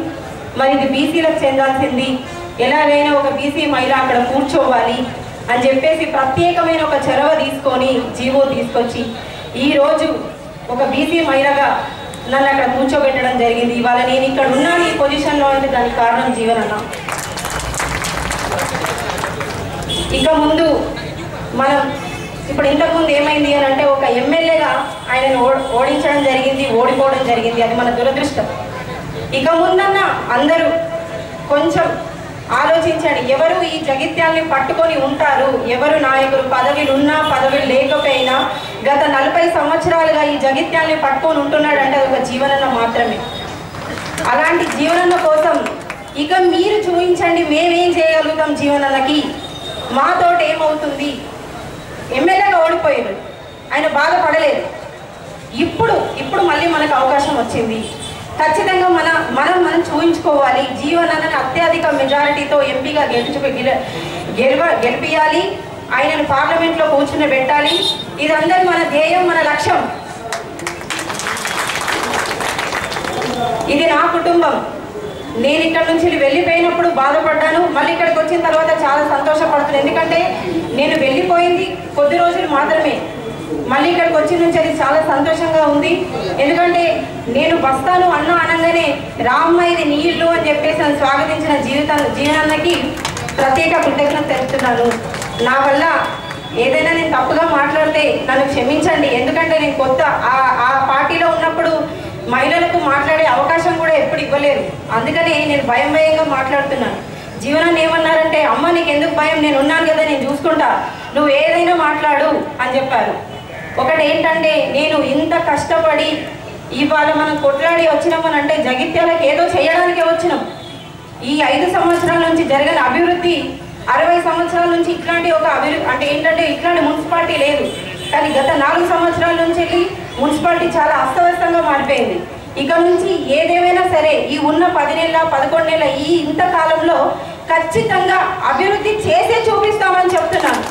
మరి ఇది బీసీలకు చెందాల్సింది, ఎలాగైనా ఒక బీసీ మహిళ అక్కడ కూర్చోవాలి అని చెప్పేసి ప్రత్యేకమైన ఒక చొరవ తీసుకొని జీవో తీసుకొచ్చి ఈరోజు ఒక బీసీ మహిళగా నన్ను అక్కడ కూర్చోబెట్టడం జరిగింది. ఇవాళ నేను ఇక్కడ ఉన్నాను ఈ పొజిషన్లో అంటే దానికి కారణం జీవనన్న. ఇక ముందు మనం ఇప్పుడు ఇంతకుముందు ఏమైంది అని అంటే ఒక ఎమ్మెల్యేగా ఆయనను ఓడించడం జరిగింది, ఓడిపోవడం జరిగింది. అది మన దురదృష్టం. ఇక ముందన్న అందరూ కొంచెం ఆలోచించండి. ఎవరు ఈ జగిత్యాల్ని పట్టుకొని ఉంటారు, ఎవరు నాయకులు, పదవులు ఉన్నా పదవులు లేకపోయినా గత 40 సంవత్సరాలుగా ఈ జగిత్యాల్ని పట్టుకొని ఉంటున్నాడంటే అది ఒక జీవనన్న మాత్రమే. అలాంటి జీవనన్న కోసం ఇక మీరు చూపించండి మేమేం చేయగలుగుతాం జీవనన్నకి, మాతోటి ఏమవుతుంది. ఎమ్మెల్యేగా ఓడిపోయారు, ఆయన బాధపడలేదు. ఇప్పుడు మళ్ళీ మనకు అవకాశం వచ్చింది. ఖచ్చితంగా మనం చూపించుకోవాలి. జీవనన్నని అత్యధిక మెజారిటీతో ఎంపీగా గెలిపియాలి, ఆయనను పార్లమెంట్లో కూర్చుని. ఇదందరూ మన ధ్యేయం, మన లక్ష్యం. ఇది నా కుటుంబం. నేను ఇక్కడ నుంచి వెళ్ళిపోయినప్పుడు బాధపడ్డాను, మళ్ళీ ఇక్కడికి వచ్చిన తర్వాత చాలా సంతోషపడుతున్నాను. ఎందుకంటే నేను వెళ్ళిపోయింది కొద్ది రోజులు మాత్రమే, మళ్ళీ ఇక్కడికి వచ్చిన నుంచి అది చాలా సంతోషంగా ఉంది. ఎందుకంటే నేను వస్తాను అనగానే రామ్మ ఇది నీ ఇల్లు అని చెప్పేసి స్వాగతించిన జీవనన్నకి ప్రత్యేక కృతజ్ఞత తెలుపుతున్నాను. నా వల్ల ఏదైనా నేను తప్పుగా మాట్లాడితే నన్ను క్షమించండి. ఎందుకంటే నేను కొత్త ఆ పార్టీలో ఉన్నప్పుడు మహిళలకు మాట్లాడే అవకాశం కూడా ఎప్పుడు ఇవ్వలేదు. అందుకని నేను భయంగా మాట్లాడుతున్నాను. జీవనాన్ని ఏమన్నారంటే, అమ్మ నీకు ఎందుకు భయం, నేను ఉన్నాను కదా, నేను చూసుకుంటా,
నువ్వు ఏదైనా మాట్లాడు అని చెప్పారు. ఒకటి ఏంటంటే నేను ఇంత కష్టపడి ఇవాళ మనం కొట్లాడి వచ్చినామనంటే జగిత్యాలకు ఏదో చేయడానికే వచ్చినాం. ఈ 5 సంవత్సరాల నుంచి జరిగిన అభివృద్ధి 60 సంవత్సరాల నుంచి ఇట్లాంటి ఒక అభివృద్ధి అంటే ఏంటంటే ఇట్లాంటి మున్సిపాలిటీ లేదు. కానీ గత 4 సంవత్సరాల నుంచి వెళ్ళి మున్సిపాలిటీ చాలా అస్తవ్యస్తంగా మారిపోయింది. ఇక నుంచి ఏదేమైనా సరే ఈ ఉన్న 10 నెలల 11 నెలల ఈ ఇంత కాలంలో ఖచ్చితంగా అభివృద్ధి చేసే చూపిస్తామని చెప్తున్నాను.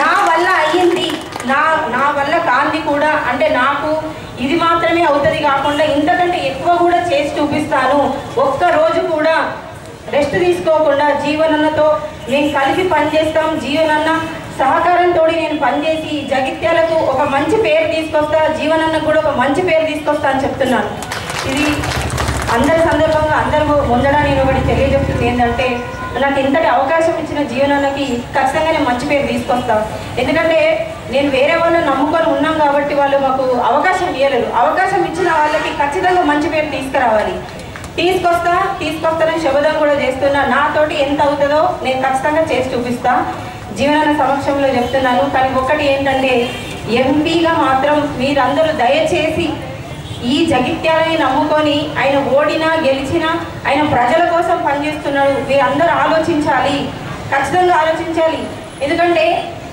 నా వల్ల అయ్యింది, నా వల్ల కాంతి కూడా అంటే నాకు ఇది మాత్రమే అవుతుంది కాకుండా ఇంతకంటే ఎక్కువ కూడా చేసి చూపిస్తాను. ఒక్కరోజు కూడా రెస్ట్ తీసుకోకుండా జీవనన్నతో నేను కలిసి పనిచేస్తాం. జీవనన్న సహకారంతో నేను పనిచేసి జగిత్యాలకు ఒక మంచి పేరు తీసుకొస్తా, జీవనన్నకు కూడా ఒక మంచి పేరు తీసుకొస్తా అని చెప్తున్నాను. ఇది అందరి సందర్భంగా అందరి ముందర నేను ఒకటి తెలియజేస్తుంది ఏంటంటే నాకు ఇంతటి అవకాశం ఇచ్చిన జీవనానికి ఖచ్చితంగా నేను మంచి పేరు తీసుకొస్తాను. ఎందుకంటే నేను వేరే వాళ్ళని నమ్ముకొని ఉన్నాం కాబట్టి వాళ్ళు మాకు అవకాశం ఇవ్వలేదు. అవకాశం ఇచ్చిన వాళ్ళకి ఖచ్చితంగా మంచి పేరు తీసుకురావాలి. తీసుకొస్తానని శబదం కూడా చేస్తున్నా. నాతోటి ఎంత అవుతుందో నేను ఖచ్చితంగా చేసి చూపిస్తా. జీవనాల సమక్షంలో చెప్తున్నాను. కానీ ఒకటి ఏంటంటే ఎంపీగా మాత్రం మీరందరూ దయచేసి ఈ జగిత్యాలని నమ్ముకొని ఆయన ఓడినా గెలిచినా ఆయన ప్రజల కోసం పనిచేస్తున్నాడు. మీరందరూ ఆలోచించాలి, ఖచ్చితంగా ఆలోచించాలి. ఎందుకంటే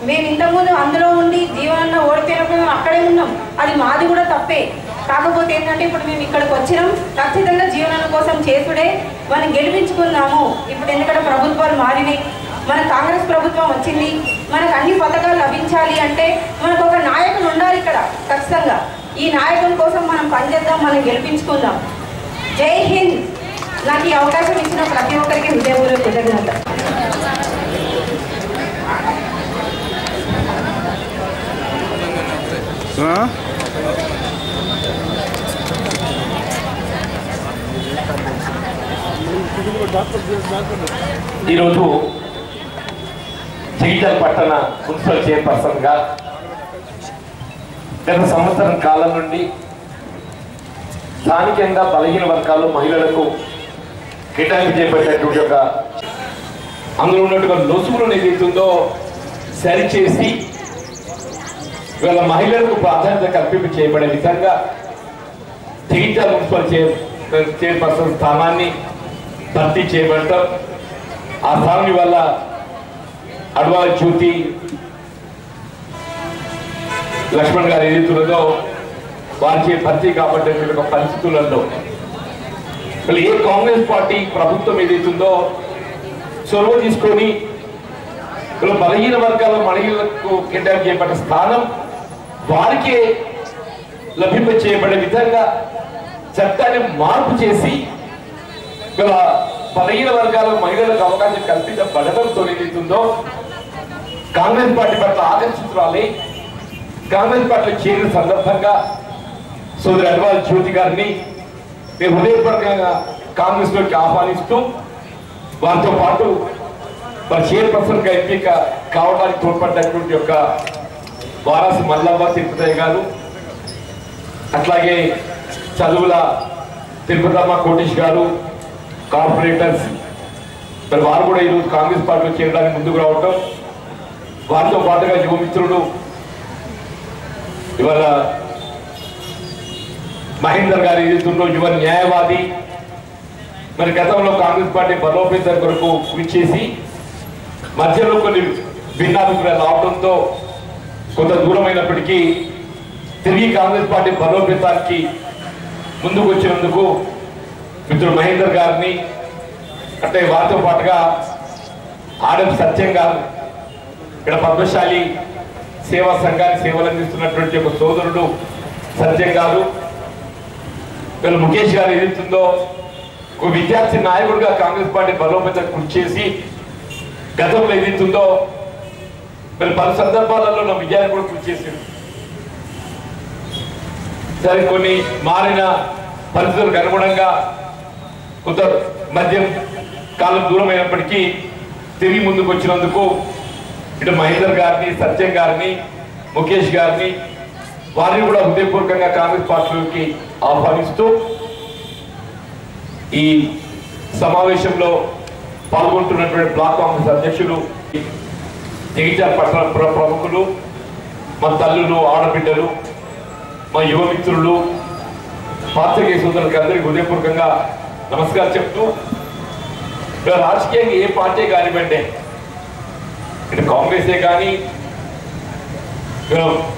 మేము ఇంతకుముందు అందులో ఉండి జీవనన్న ఓడిపోయినప్పుడు మేము అక్కడే ఉన్నాం. అది మాది కూడా తప్పే. కాకపోతే ఏంటంటే ఇప్పుడు మేము ఇక్కడికి వచ్చినాం. ఖచ్చితంగా జీవనన్న కోసం చేసుడే మనం గెలిపించుకుందాము. ఇప్పుడు ఎందుకంటే ప్రభుత్వాలు మారినాయి, మన కాంగ్రెస్ ప్రభుత్వం వచ్చింది, మనకు అన్ని పథకాలు లభించాలి అంటే మనకు ఒక నాయకుడు ఉండాలి ఇక్కడ. ఖచ్చితంగా ఈ నాయకుల కోసం మనం పనిచేద్దాం, మనం గెలిపించుకుందాం. జై హింద్. నాకు ఈ అవకాశం ఇచ్చిన ప్రతి ఒక్కరికి హృదయపూర్వక కృతజ్ఞత.
ఈరోజు జగిత్యాల పట్టణ మున్సిపల్ చైర్పర్సన్గా గత సంవత్సరం కాలం నుండి స్థానికంగా బలహీన వర్గాలు మహిళలకు కేటాయింపు చేపట్టేటువంటి ఒక అందులో ఉన్నట్టుగా లొసుగులను ఏదైతుందో సరిచేసి ఇవాళ మహిళలకు ప్రాధాన్యత కల్పింపు చేయబడే విధంగా జగిత్యాల మున్సిపల్ చైర్పర్సన్ స్థానాన్ని భర్తీ చేయబడతాం. ఆ స్థానం వల్ల అడ్వాల జ్యోతి లక్ష్మణ్ గారు ఏదైతున్నదో వారిచే భర్తీ కాబట్టే ఒక పరిస్థితులలో ఏ కాంగ్రెస్ పార్టీ ప్రభుత్వం ఏదైతుందో చొరవ తీసుకొని బలహీన వర్గాల మహిళలకు కేటాయింపు చేయబడ్డ స్థానం వారికే లభింప చేయబడే విధంగా చట్టాన్ని మార్పు చేసి బలహీన వర్గాల మహిళలకు అవకాశం కల్పించబడడంతో ఏదైతుందో కాంగ్రెస్ పార్టీ పట్ల ఆకర్షితురాలి కాంగ్రెస్ పార్టీ చేరిన సందర్భంగా సోదరి అడ్వాల్ జ్యోతి గారిని మేము హృదయపూర్వకంగా కాంగ్రెస్ లోకి ఆహ్వానిస్తూ వారితో పాటు వారి చైర్పర్సన్ గా ఎంపిక కావడానికి తోడ్పడినటువంటి యొక్క వారాసి మల్లవ్వ తిరుపతి గారు, అట్లాగే చదువుల తిరుపతమ్మ కోటేష్ గారు, కార్పొరేటర్స్ మరి వారు కూడా ఈరోజు కాంగ్రెస్ పార్టీలో చేరడానికి ముందుకు రావటం, వారితో పాటుగా యువమిత్రుడు ఇవాళ మహేందర్ గారు ఏదైతుందో యువ న్యాయవాది మరి గతంలో కాంగ్రెస్ పార్టీ బలోపేతం కొరకు కృషి చేసి మధ్యలో కొన్ని భిన్నాభిప్రాయాలు రావడంతో కొంత దూరమైనప్పటికీ తిరిగి కాంగ్రెస్ పార్టీ బలోపేతానికి ముందుకు వచ్చినందుకు మిత్రుడు మహేందర్ గారిని అంటే వారితో పాటుగా ఆర్ఎం సత్యం గారు ఇక్కడ పద్మశాలి సేవా సంఘానికి సేవలు అందిస్తున్నటువంటి ఒక సోదరుడు సత్యం గారు, వీళ్ళు ముఖేష్ గారు ఏదైతుందో ఒక విద్యార్థి నాయకుడిగా కాంగ్రెస్ పార్టీ బలోపేతం కృషి చేసి గతంలో ఏదైతుందో వీళ్ళు పలు సందర్భాలలో నా విజయాన్ని కూడా కృషి చేసింది. సరే కొన్ని మారిన పరిస్థితులకు అనుగుణంగా కొంత మధ్య కాలం దూరం అయినప్పటికీ తిరిగి ముందుకు వచ్చినందుకు ఇటు మహేందర్ గారిని, సత్యం గారిని, ముఖేష్ గారిని వారిని కూడా హృదయపూర్వకంగా కాంగ్రెస్ పార్టీలోకి ఆహ్వానిస్తూ ఈ సమావేశంలో పాల్గొంటున్నటువంటి బ్లాక్ కాంగ్రెస్ అధ్యక్షులు జగిత్యాల పట్టణ ప్రముఖులు, మా తల్లులు, ఆడబిడ్డలు, మా యువ మిత్రులు, పాత్రికేయ సోదరులకి అందరికీ హృదయపూర్వకంగా నమస్కారం చెప్తూ, రాజకీయంగా ఏ పార్టీ కానివ్వండి, ఇటు కాంగ్రెసే కానీ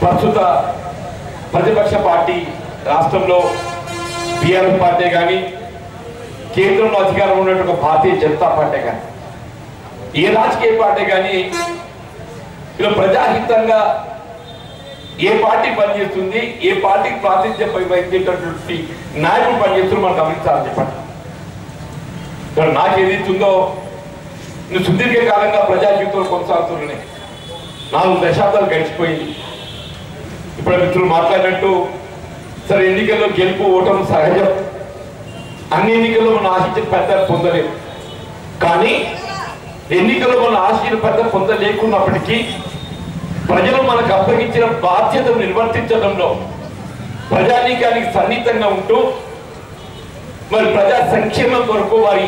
ప్రస్తుత ప్రతిపక్ష పార్టీ రాష్ట్రంలో బీఆర్ఎస్ పార్టీ కానీ, కేంద్రంలో అధికారంలో ఉన్నటువంటి భారతీయ జనతా పార్టీ కానీ, ఏ రాజకీయ పార్టీ కానీ ఇలా ప్రజాహితంగా ఏ పార్టీ పనిచేస్తుంది, ఏ పార్టీకి ప్రాతినిధ్యం వహించేటటువంటి నాయకులు పనిచేస్తున్నారు మనం గమనించాలని చెప్పండి. నాకు ఏదైతుందో నేను సుదీర్ఘకాలంగా ప్రజా జీవితంలో కొనసాగుతున్నాయి. 4 దశాబ్దాలు గడిచిపోయింది. ఇప్పుడు మిత్రులు మాట్లాడినట్టు సరే ఎన్నికల్లో గెలుపు ఓటమి సహజం, అన్ని ఎన్నికల్లో మనం ఆశించిన ఫలితాలు పొందలేము. కానీ ఎన్నికల్లో మనం ఆశించిన ఫలితాలు పొందలేకున్నప్పటికీ ప్రజలు మనకు అప్పగించిన బాధ్యతను నిర్వర్తించడంలో ప్రజానీకానికి సన్నిహితంగా ఉంటూ మరి ప్రజా సంక్షేమం కొరకు, వారి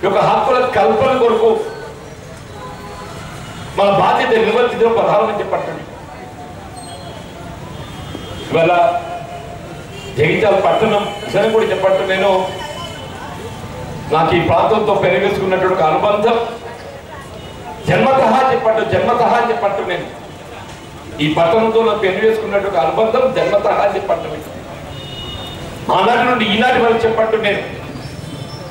యొక్క హక్కుల కల్పన కొరకు మన బాధ్యత నిర్వర్తించడం ప్రధానమని చెప్పండి. ఇవాళ జగిత్యాల పట్టణం సరే కూడా చెప్పట్టు, నేను నాకు ఈ ప్రాంతంతో పెరిగేసుకున్నటువంటి అనుబంధం జన్మతహా చెప్పట్టు నేను ఈ పట్టణంతో నాకు పెరిగేసుకున్నటువంటి అనుబంధం జన్మతహా చెప్పట్టు. ఆనాటి నుండి ఈనాటి వరకు చెప్పట్టు నేను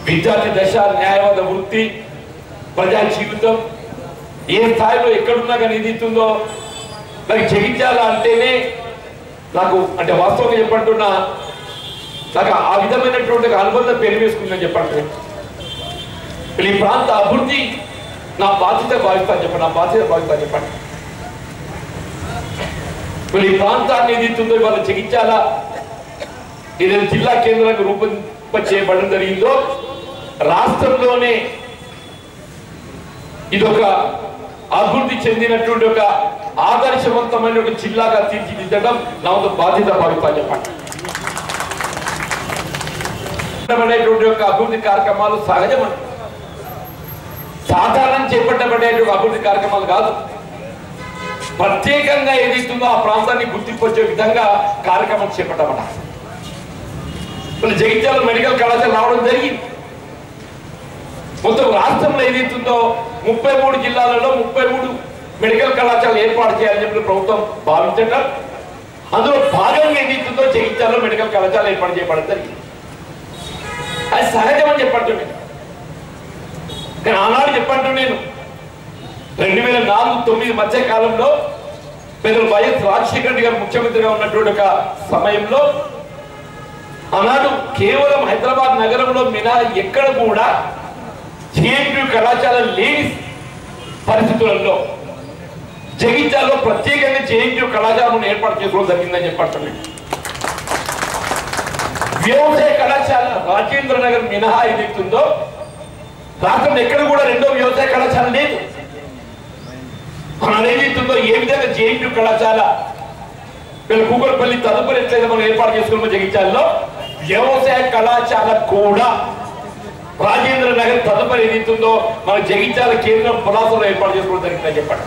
విద్యార్థి దశ, న్యాయవాద వృత్తి, ప్రజా జీవితం ఏ స్థాయిలో ఎక్కడున్నా కానీ ఏదైతుందో నాకు జగిత్యాల అంటేనే నాకు అంటే వాస్తవంగా చెప్పంటున్నా నాకు ఆ విధమైనటువంటి అనుబంధం పెరిగేసుకుందని చెప్పండి. ఈ ప్రాంత అభివృద్ధి నా బాధ్యత భావిస్తాను చెప్పండి, నా బాధ్యత భావిస్తాను చెప్పండి. ఈ ప్రాంతాన్ని ఏదైతుందో ఇవాళ జగిత్యాల ఏదైనా జిల్లా కేంద్రంగా రూపొందింపచేయబడడం జరిగిందో రాష్ట్రంలోనే ఇదొక అభివృద్ధి చెందినటువంటి ఒక ఆదర్శవంతమైన ఒక జిల్లాగా తీర్చిదిద్దడం నా వంతు బాధ్యత భావిస్తాను చెప్పండి. యొక్క అభివృద్ధి కార్యక్రమాలు సహజం, సాధారణ చేపట్టబడేటువంటి అభివృద్ధి కార్యక్రమాలు కాదు. ప్రత్యేకంగా ఏదైతుందో ఆ ప్రాంతాన్ని గుర్తింపు వచ్చే విధంగా కార్యక్రమాలు చేపట్టబడ్డాయి. జగిత్యాల మెడికల్ కళాశాల రావడం జరిగింది. మొత్తం రాష్ట్రంలో ఏదైతుందో 33 జిల్లాలలో 33 మెడికల్ కళాశాలలు ఏర్పాటు చేయాలని చెప్పి ప్రభుత్వం భావించడం, అందులో భాగంగా ఏదైతుందో జగిత్యాలలో మెడికల్ కళాశాల ఏర్పాటు చేయబడడం జరిగింది. అది సహజం అని చెప్పండి. కానీ ఆనాడు చెప్పండి నేను 2004-2009 మధ్య కాలంలో పెద్దలు వైఎస్ రాజశేఖర రెడ్డి గారు ముఖ్యమంత్రిగా ఉన్నటువంటి ఒక సమయంలో ఆనాడు కేవలం హైదరాబాద్ నగరంలో మినహా ఎక్కడ కూడా జేఎన్టీయూ కళాశాల లేని పరిస్థితులలో జగిత్యాలలో ప్రత్యేకంగా జేఎన్టీయూ కళాశాలను ఏర్పాటు చేసుకోవడం జరిగిందని చెప్పండి. వ్యవసాయ కళాశాల రాజేంద్ర నగర్ మినహా ఏదైతుందో రాష్ట్రంలో ఎక్కడ కూడా రెండో వ్యవసాయ కళాశాల లేదు. మనం ఏదైతుందో ఏ విధంగా జేఎన్టీయూ కళాశాల కూకట్పల్లి తదుపరి ఎట్లయితే మనం ఏర్పాటు చేసుకున్నామో జగిత్యాలలో వ్యవసాయ కళాశాల కూడా రాజేంద్ర నగర్ తదుపరి ఏదైతుందో మన జగిత్యాల కేంద్రం పులాసలో ఏర్పాటు చేసుకోవడం జరిగిందని చెప్పండి.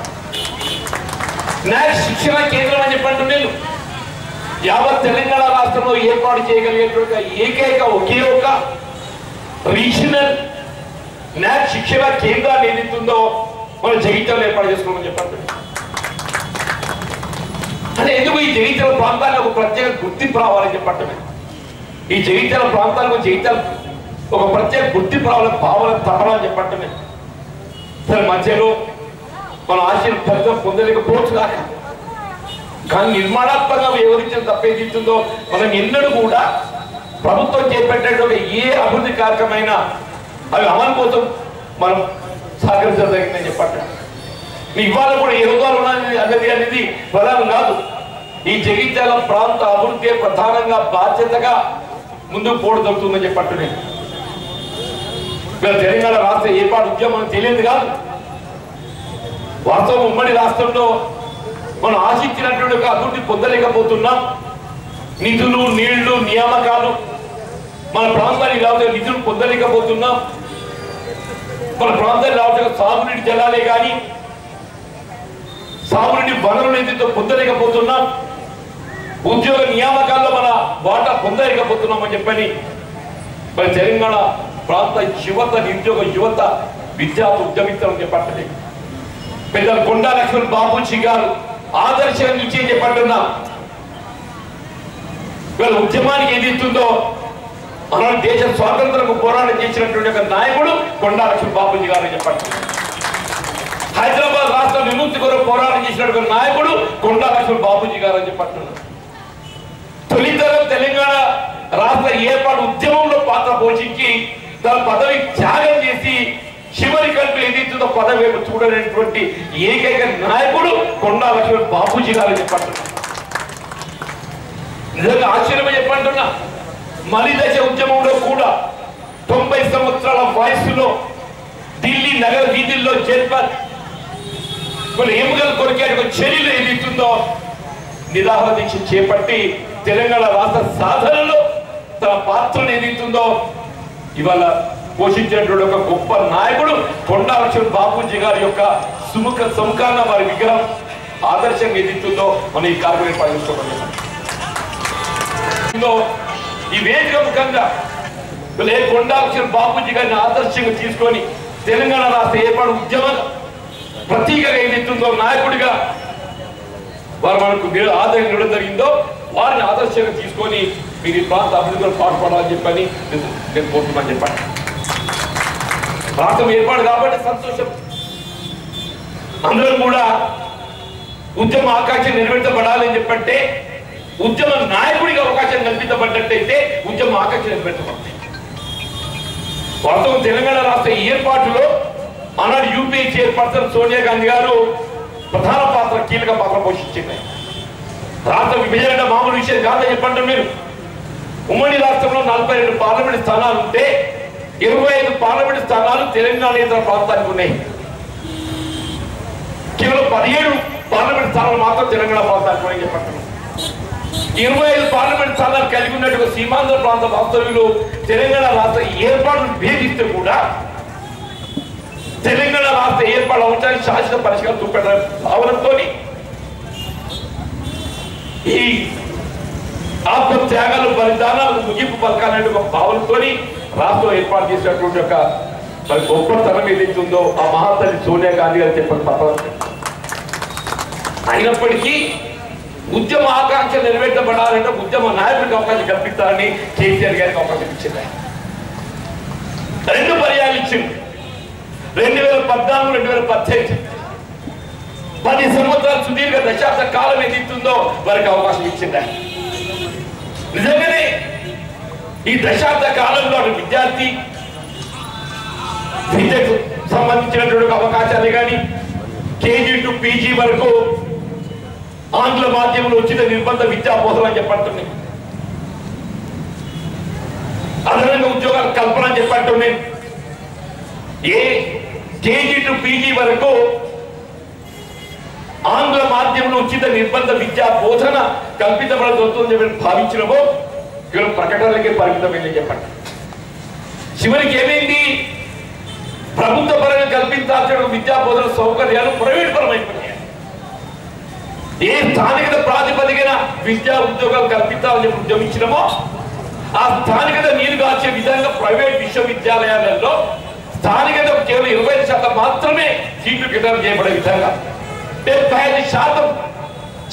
శిక్షణ కేంద్రం అని చెప్పండి. నేను యావత్ తెలంగాణ రాష్ట్రంలో ఏర్పాటు చేయగలిగేటువంటి ఏకైక ఒకే ఒక రీజనల్ న్యాక్ శిక్షణ కేంద్రాన్ని ఏదైతుందో మనం జగిత్యాలు ఏర్పాటు చేసుకోమని చెప్పండి. అంటే ఎందుకు ఈ జగిత్యాల ప్రాంతానికి ఒక ప్రత్యేక గుర్తింపు రావాలని చెప్పండి. ఈ జగిత్యాల ప్రాంతాలకు జగిత్యాల ఒక ప్రత్యేక గుర్తింపు రావాలని భావన తపన అని చెప్పండి. సరే మధ్యలో మన ఆశయం ఫలితం పొందలేకపోవచ్చు కాక, కానీ నిర్మాణాత్మకంగా వివరించిన తప్పేదిస్తుందో మనం ఎన్నడూ కూడా ప్రభుత్వం చేపట్టేటువంటి ఏ అభివృద్ధి కార్యక్రమైనా అవి అమలు కోసం మనం సహకరించడం జరిగిందని చెప్పండి. ఇవాళ కూడా ఏ రోజులు ఉన్నది అనేది ప్రధానం కాదు. ఈ జగిత్యాల ప్రాంత అభివృద్ధి ప్రధానంగా బాధ్యతగా ముందుకు పోవడం జరుగుతుందని చెప్పట్టు. నేను తెలంగాణ రాష్ట్ర ఏర్పాటు ఉద్యమం తెలియదు కాదు. వాస్తవం ఉమ్మడి రాష్ట్రంలో మనం ఆశించినటువంటి ఒక అభివృద్ధి పొందలేకపోతున్నాం. నిధులు, నీళ్లు, నియామకాలు మన ప్రాంతానికి రావడం నిధులు పొందలేకపోతున్నాం. మన ప్రాంతానికి రావడం సాగునీటి జలాలే కానీ సాగుని వనరులు ఏదైతే పొందలేకపోతున్నాం, ఉద్యోగ నియామకాల్లో మన వాటా పొందలేకపోతున్నామని చెప్పని మరి తెలంగాణ ప్రాంత యువత, నిరుద్యోగ యువత, విద్యార్థి ఉద్యమిస్తామని చెప్పండి. పెద్దలు కొండా లక్ష్మణ్ బాబూజీ గారు ఆదర్శంగా నిలిచి చెప్పంటున్నా. వీళ్ళ ఉద్యమానికి ఏది ఇస్తుందో మన దేశ స్వాతంత్రకు పోరాటం చేసినటువంటి ఒక నాయకుడు కొండా లక్ష్మణ్ బాబూజీ గారు చెప్పండి. హైదరాబాద్ రాష్ట్ర విముక్తి కొరకు పోరాటం చేసినటువంటి నాయకుడు కొండా లక్ష్మణ్ బాబూజీ గారు అని చెప్పంటున్నారు. తొలితరం తెలంగాణ రాష్ట్ర ఏర్పాటు ఉద్యమంలో పాత్ర పోషించి తన పదవి త్యాగం చేసి చివరి కంటే ఏదైతుందో పదవి చూడలేనటువంటి ఏకైక నాయకుడు కొండా లక్ష్మణ్ బాబూజీ గారు చెప్పంటున్నారు. నిజంగా ఆశ్చర్యమే చెప్పంటున్నా. మలి దశ ఉద్యమంలో కూడా 90 సంవత్సరాల వయసులో ఢిల్లీ నగర వీధుల్లో ఎముకలు కొరికే చర్యలు ఏదైతుందో నిరాహార దీక్ష చేపట్టి తెలంగాణ రాష్ట్ర సాధనలో తన పాత్రను ఏదైతుందో ఇవాళ పోషించినటువంటి ఒక గొప్ప నాయకుడు కొండా లక్ష్మణ్ బాబూజీ గారి యొక్క సముఖాన వారి విగ్రహం ఆదర్శంగా ఏదైతుందో మనం ఈ కార్యక్రమం పాటించుకోవాలి. ఈ వేదిక ముఖంగా కొండా లక్ష్మణ్ బాబూజీ గారిని ఆదర్శంగా తీసుకొని తెలంగాణ రాష్ట్ర ఏర్పాటు ఉద్యమ ప్రతీకగా ఏదైతుందో నాయకుడిగా వారు మనకు ఆదరణ ఇవ్వడం జరిగిందో వారిని ఆదర్శంగా తీసుకొని మీరు ఈ ప్రాంత అభివృద్ధిలో పాటుపడాలని చెప్పని నేను కోరుతున్నాను చెప్పండి. రాష్ట్రం ఏర్పాటు కాబట్టి సంతోషం. అందరూ కూడా ఉద్యమ ఆకాంక్ష నెరవేర్చబడాలని చెప్పంటే ఉద్యమ నాయకుడిగా అవకాశం కల్పించబడ్డట్టయితే ఉద్యమ ఆకాంక్ష నెరవేర్చబడతాయి. వాస్తవం తెలంగాణ రాష్ట్ర ఏర్పాటులో ఆనాడు యూపీఏ చైర్పర్సన్ సోనియా గాంధీ గారు ప్రధాన పాత్ర, కీలక పాత్ర పోషించింది. రాష్ట్ర విభజన మామూలు విషయం కాదని చెప్పండి. మీరు ఉమ్మడి రాష్ట్రంలో 42 పార్లమెంట్ స్థానాలు ఉంటే 25 పార్లమెంట్ స్థానాలు తెలంగాణ ఇతర ప్రాంతానికి ఉన్నాయి. కేవలం 17 పార్లమెంట్ స్థానాలు మాత్రం తెలంగాణ ప్రాంతానికి ఉన్నాయి చెప్పండి. 25 పార్లమెంట్ స్థానాలు కలిగి ఉన్నట్టు సీమాంధ్ర ప్రాంత వాస్తవ్యులు తెలంగాణ రాష్ట్ర ఏర్పాటును భేదిస్తే కూడా తెలంగాణ రాష్ట్ర ఏర్పాటు అవడానికి శాశ్వత పరిష్కారం చూపెట్టాలని భావనతో ఈ ఆత్మ త్యాగాలు, బలిదానాలు ముగింపు పలకాలనే ఒక భావనతో రాష్ట్రం ఏర్పాటు చేసినటువంటి ఒక గొప్పతనం ఏదైతుందో ఆ మహాతల్లి సోనియా గాంధీ గారు చెప్పిన తప్ప. అయినప్పటికీ ఉద్యమ ఆకాంక్ష నెరవేర్చబడాలంటే ఉద్యమ నాయకుడికి అవకాశం కల్పిస్తారని కేసీఆర్ గారికి అవకాశం ఇచ్చింది. 2 పర్యాలు ఇచ్చింది. 2014, 2018 10 సంవత్సరాల సుదీర్ఘ దశాబ్ద కాలం ఏదైతుందో వారికి అవకాశం ఇచ్చింది. నిజంగానే ఈ దశాబ్ద కాలంలో విద్యార్థి విద్యకు సంబంధించినటువంటి అవకాశాలు కానీ కేజీ టు పీజీ వరకు ఆంగ్ల మాధ్యమంలో ఉచిత నిర్బంధ విద్యా బోధన అని చెప్పంటున్నాయి. అదనంగా ఉద్యోగాల కల్పన అని చెప్పంటున్నాయి. ఏ కేజీ టు పీజీ వరకు ఆంగ్ల మాధ్యమంలో ఉచిత నిర్బంధ విద్యా బోధన కల్పించబడుతుందని భావించినవో కేవలం ప్రకటనలకే పరిమితమైందని చెప్పండి. చివరికి ఏమైంది? ప్రభుత్వ పరంగా కల్పించాల్సిన విద్యా బోధన సౌకర్యాలు ప్రైవేట్ పరమైపోయాయి. ఏ స్థానికత ప్రాతిపదికన విద్యా ఉద్యోగాలు కల్పించాలని ఉద్యమించినమో ఆ స్థానికత నీరు కాల్చే విధంగా ప్రైవేట్ విశ్వవిద్యాలయాలలో స్థానికత కేవలం 25% మాత్రమే సీట్లు కేటాయింపు చేయబడే విధంగా 75%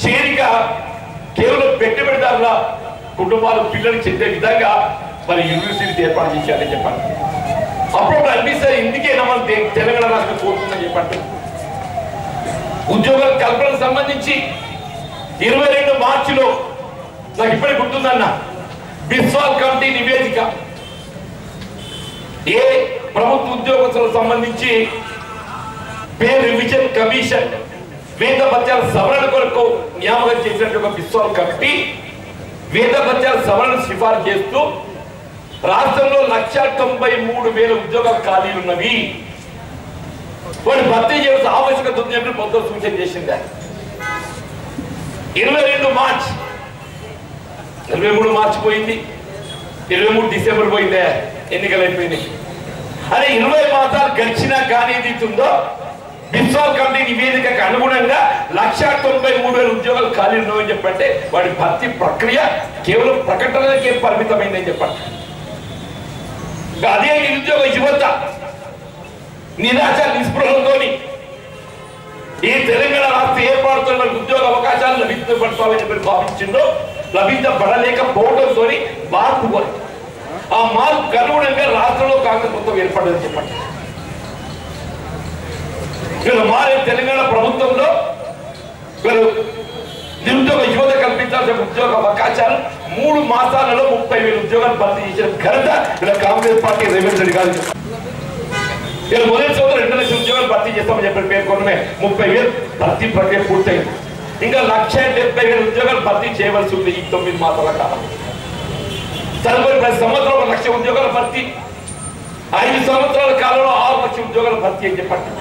చేరిక కేవలం పెట్టుబడిదారుల కుటుంబాలు పిల్లలకు చెందే విధంగా మరి యూనివర్సిటీ ఏర్పాటు చేశారని చెప్పండి. అప్పుడు అనిపిస్తుంది ఇందుకేనా మనం తెలంగాణ రాష్ట్రం కోరుతుందని చెప్పండి. ఉద్యోగాల కల్పనకు సంబంధించి 22 మార్చిలో నాకు ఇప్పటికి గుర్తుందన్న బిస్వాల్ కమిటీ నివేదిక ఏ ప్రభుత్వ ఉద్యోగస్తులకు సంబంధించి పే రివిజన్ కమిషన్ వేద భత్యాల సవరణ కొరకు నియామకం చేసినటువంటి బిస్వాల్ కమిటీ వేద భత్యాల సవరణ సిఫారసు చేస్తూ రాష్ట్రంలో 193,000 ఉద్యోగాలు ఖాళీలు ఉన్నవి, వాటి భర్తీ చేయాల్సిన ఆవశ్యకత ఉంది అని ప్రభుత్వం సూచన చేసింది. 22 మార్చ్ 23 మార్చి పోయింది, 23 డిసెంబర్ పోయిందే, ఎన్నికలు అయిపోయినాయి. అదే 20 మాసాలు గడిచినా కానీ ఏదైతుందో బిస్వాల్ కమిటీ నివేదికకు అనుగుణంగా 1,93,000 ఉద్యోగాలు ఖాళీ ఉన్నాయని చెప్పంటే వాడి భర్తీ ప్రక్రియ కేవలం ప్రకటనలకే పరిమితమైందని చెప్పండి. అదే నిరుద్యోగ యువత నిరాశ నిస్పృహంతో ఈ తెలంగాణ రాష్ట్ర ఏర్పాటుతో మనకు ఉద్యోగ అవకాశాలు లభించబడతామని చెప్పి భావించిందో లభించబడలేకపోవడంతో మార్పు కోరి ఆ మార్పుకు అనుగుణంగా రాష్ట్రంలో కాంగ్రెస్ ప్రభుత్వం ఏర్పడదని చెప్పండి. మారే తెలంగాణ ప్రభుత్వంలో నిరుద్యోగ యువత కల్పించాల్సిన ఉద్యోగ అవకాశాలు 3 మాసాలలో 30,000 ఉద్యోగాలు భర్తీ చేసిన ఘనత ఇలా కాంగ్రెస్ పార్టీ రేవంత్ రెడ్డి గారు చెప్పారు. ఇలా మొదటి సంవత్సరం 2 లక్షల ఉద్యోగాలు భర్తీ చేస్తామని చెప్పి పేర్కొనమే 30,000 భర్తీ ప్రక్రియ పూర్తయింది. ఇంకా 1,70,000 ఉద్యోగాలు భర్తీ చేయవలసి ఉంది ఈ 9 మాసాల కాలం. తదుపరి ప్రతి సంవత్సరం 1 లక్ష ఉద్యోగాల భర్తీ, 5 సంవత్సరాల కాలంలో 6 లక్షల ఉద్యోగాల భర్తీ అని చెప్పండి.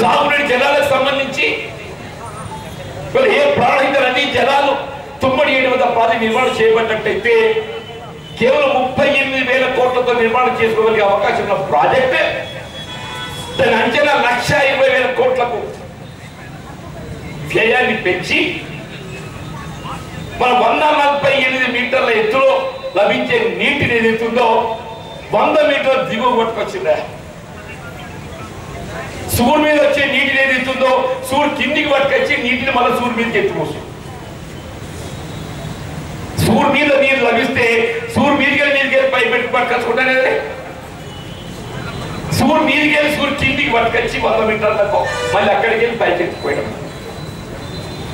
సాగునీటి జలాలకు సంబంధించి ఏ ప్రాణహిత నదీ జలాలు తుమ్మడి 700 ప్రాజెక్టు నిర్మాణం చేయబడినట్టయితే కేవలం 38,000 కోట్లతో నిర్మాణం చేసుకోగలిగే అవకాశం ఉన్న ప్రాజెక్ట్ దాని అంచనా 1,20,000 కోట్లకు వ్యయాన్ని పెంచి మన 148 మీటర్ల ఎత్తులో లభించే నీటిని ఏదైతుందో 100 మీటర్ల దిగువ పట్టుకొచ్చిందా. సూర్ మీద వచ్చే నీటిని ఏదైతుందో సూర్ కిందికి పట్టుకొచ్చి నీటిని మళ్ళీ సూర్ మీదకి ఎత్తుకోవచ్చు. సూర్ మీద నీరు లభిస్తే సూర్ మీదకి పైప్ పెట్టి పట్టుకొచ్చుకుంటానే సూర్ మీదకి వెళ్ళి సూర్ కిందికి పట్టుకొచ్చి 100 మీటర్లకు మళ్ళీ అక్కడికి వెళ్ళి పైకి ఎత్తుకుపోయడం.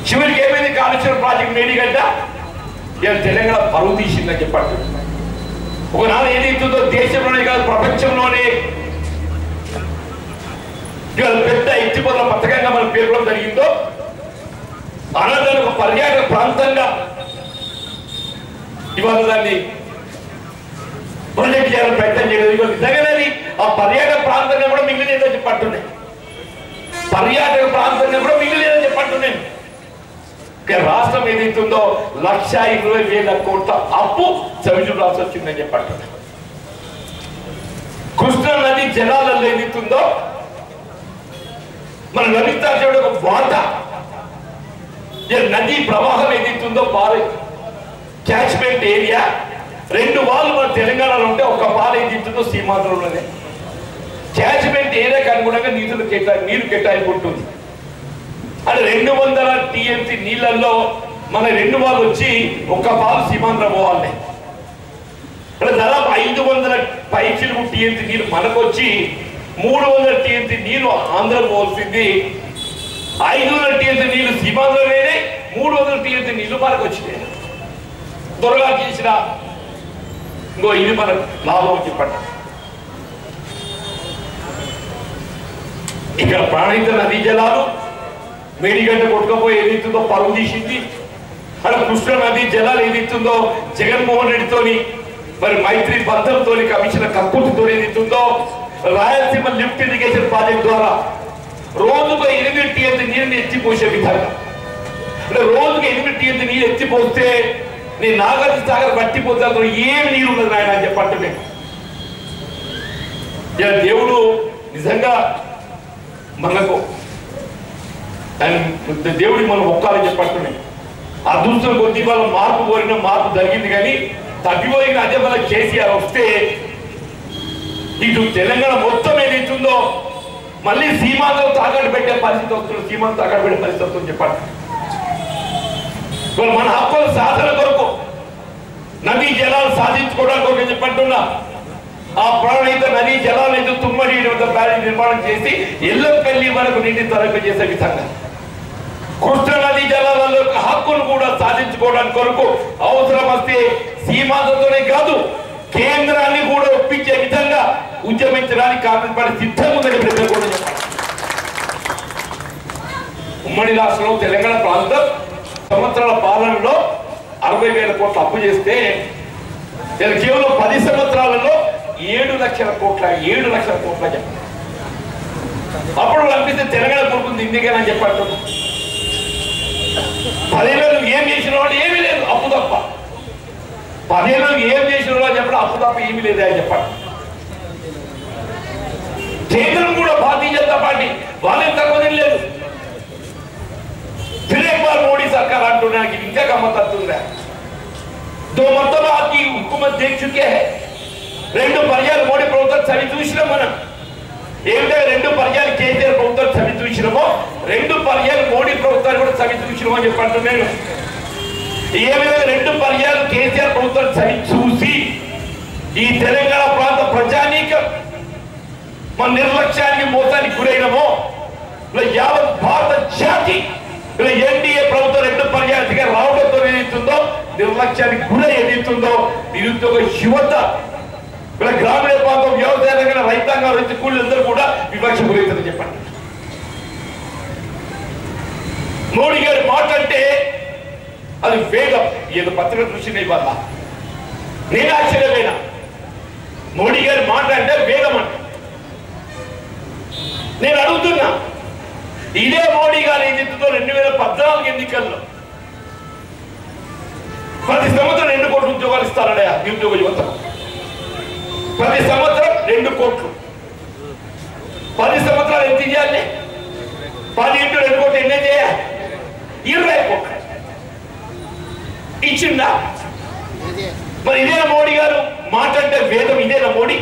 చివరికి ఏమైంది? కాళేశ్వరం ప్రాజెక్ట్ మేడిగడ్డ తెలంగాణ పరువు తీసిందని చెప్పండి. ఒకనాడు ఏదైతుందో దేశంలోనే కాదు ప్రపంచంలోనే పెద్ద ఎత్తిపోతల పథకంగా మనం పేర్కొనడం జరిగిందో అనంతరం ఒక పర్యాటక ప్రాంతంగా ఇవాళ దాన్ని ప్రొజెక్ట్ చేయాలని ప్రయత్నం చేయలేదు. ఇవాళ నిజంగానే ఆ పర్యాటక ప్రాంతంగా కూడా మిగిలిలేదని చెప్పంటున్నాయి. పర్యాటక ప్రాంతంగా కూడా మిగిలిలేదని చెప్పంటున్నాను. రాష్ట్రం ఏదైతుందో 1,20,000 కోట్ల అప్పు సవిజు రాష్ట్రం వచ్చిందని చెప్పంటున్నాయి. కృష్ణా నది జలాలలో ఏదైతుందో మనం లభించాల్సిన ఒక వాటా నదీ ప్రవాహం ఏదైతుందో పారే క్యాచ్మెంట్ ఏరియా 2 వాలు మన తెలంగాణలో ఉంటే ఒక పాలు ఏదైతుందో సీమాంధ్రంలోనే క్యాచ్మెంట్ ఏరియాకి అనుగుణంగా నీరు కేటాయింపు ఉంటుంది. అంటే 200 TMC నీళ్ళల్లో మన 2 వాలు వచ్చి ఒక పాలు సీమాంధ్రం పోవాలి. అంటే దాదాపు 500 పైచిలుకు TMC నీరు మనకు వచ్చి 300 TMC నీరు ఆంధ్ర పోల్సింది. 500 TMC నీళ్లు సీమాంధ్ర వేరే 300 TMC నీళ్లు మనకు వచ్చినాయి. త్వరగా చేసిన ఇంకో ఇది మన లాభం చెప్పండి. ఇక్కడ ప్రాణహిత నదీ జలాలు మేడిగడ్డ కొట్టుకపోయి ఏదైతుందో పరువు తీసింది. అక్కడ కృష్ణ నదీ జలాలు ఏదైతుందో జగన్మోహన్ రెడ్డితోని మరి మైత్రి బంధంతో కమిషన్ కక్కుతుతో ఏదైతుందో రాయలసీమ లిఫ్ట్ ఇరిగేషన్ ప్రాజెక్ట్ ద్వారా రోజుకు 8 TMC నీరుని ఎత్తిపోసే విధంగా అంటే రోజుకు 8 TMC నీరు ఎత్తిపోస్తే నీ నాగార్జున సాగర్ పట్టిపోతాను ఏమి నీరు ఉన్నది నాయన అని చెప్పట్టు నేను. దేవుడు నిజంగా మనకు దేవుడికి మనం ఒక్కాలని చెప్పట్టున్నాయి. అదృష్టం కొద్ది వాళ్ళ మార్పు కోరిన మార్పు జరిగింది కానీ తగ్గిపోయిన అదే మన కేసీఆర్ వస్తే ఇటు తెలంగాణ మొత్తం ఏదైతుందో మళ్ళీ సీమాంధ్రం తాకట్టు పెట్టే పరిస్థితి వస్తుంది. సీమాంధ్రం తాకట్టు పెట్టే పరిస్థితి వస్తుంది చెప్పండి. మన హక్కుల సాధన కొరకు నదీ జలాలు సాధించుకోవడానికి ఒక చెప్పంటున్నా ఆ ప్రాణహిత నదీ జలాలు తుమ్మడి బ్యారేజ్ నిర్మాణం చేసి ఎల్లంపల్లి వరకు నీటిని తరలింప చేసే విధంగా కృష్ణ నదీ జలాలలో హక్కును కూడా సాధించుకోవడానికి కొరకు అవసరం వస్తే సీమాంధ్రతోనే కాదు కేంద్రాన్ని కూడా ఒప్పించే విధంగా ఉద్యమించడానికి కాంగ్రెస్ పార్టీ సిద్ధంగా ఉందని ప్రజలు కూడా చెప్పాలి. ఉమ్మడి రాష్ట్రంలో తెలంగాణ ప్రాంతం సంవత్సరాల పాలనలో 60,000 కోట్ల అప్పు చేస్తే కేవలం 10 సంవత్సరాలలో 7 లక్షల కోట్ల చెప్పాలి. అప్పుడు అనిపిస్తే తెలంగాణ కొడుకుంది ఇందుకేనని చెప్పట్టు 10 ఏళ్ళు ఏం చేసిన వాడు ఏమీ లేదు అప్పు తప్ప. 10 ఏళ్ళు ఏం చేసిన వాడు చెప్పడం అప్పు తప్ప ఏమీ లేదు అని చెప్పండి. కేంద్రం కూడా భారతీయ జనతా పార్టీ వాళ్ళేం తక్కువ తినలేదు. फिर एक बार मोदी सरकार अंटूना कि इनका गम्मत अंटूना 2 मरतबा की हुकूमत देख चुके हैं. 2 पर्याలు మోడీ ప్రభుత్వం చవి చూసినాం మనం. ఏమిటో 2 पर्याలు కేసీఆర్ ప్రభుత్వం చవి చూసినామో 2 पर्याలు మోడీ ప్రభుత్వాన్ని కూడా చవి చూసినామో అని చెప్పంటున్నాను. ఏ విధంగా 2 पर्याలు కేసీఆర్ ప్రభుత్వం చవి చూసి ఈ తెలంగాణ ప్రాంత ప్రజానీకం మన నిర్లక్ష్యానికి మోసానికి గురైనమో యావత్ భారత జాతి ఎన్డీఏ ప్రభుత్వం 2 पर्याలుగా రావడంతో ఏదైతుందో నిర్లక్ష్యానికి గురై ఏదైతుందో నిరుద్యోగ యువత గ్రామీణ ప్రాంతం వ్యవసాయ రంగ రైతాంగం రైతు కూలీలందరూ కూడా వివక్ష గురవుతుందని చెప్పండి. మోడీ గారి మాట అంటే అది వేగం. ఏదో పత్రిక చూసిన ఇవాళ నేను ఆశ్చర్యమైన మోడీ గారి మాట అంటే వేగం అంట. నేను అడుగుతున్నా ఇదే మోడీ గారు ఏదైతుందో 2014 ఎన్నికల్లో ప్రతి సంవత్సరం 2 కోట్ల ఉద్యోగాలు ఇస్తారనే నిరుద్యోగ యువత. ప్రతి సంవత్సరం 2 కోట్లు. 10 సంవత్సరాలు ఎంత చేయాలి? 10 ఇంటూ 2 కోట్లు ఎన్ని చేయాలి? 20 కోట్లు ఇచ్చిందా? మరి ఇదేనా మోడీ గారు మాట్లాడితే వేదం? ఇదేనా మోడీ?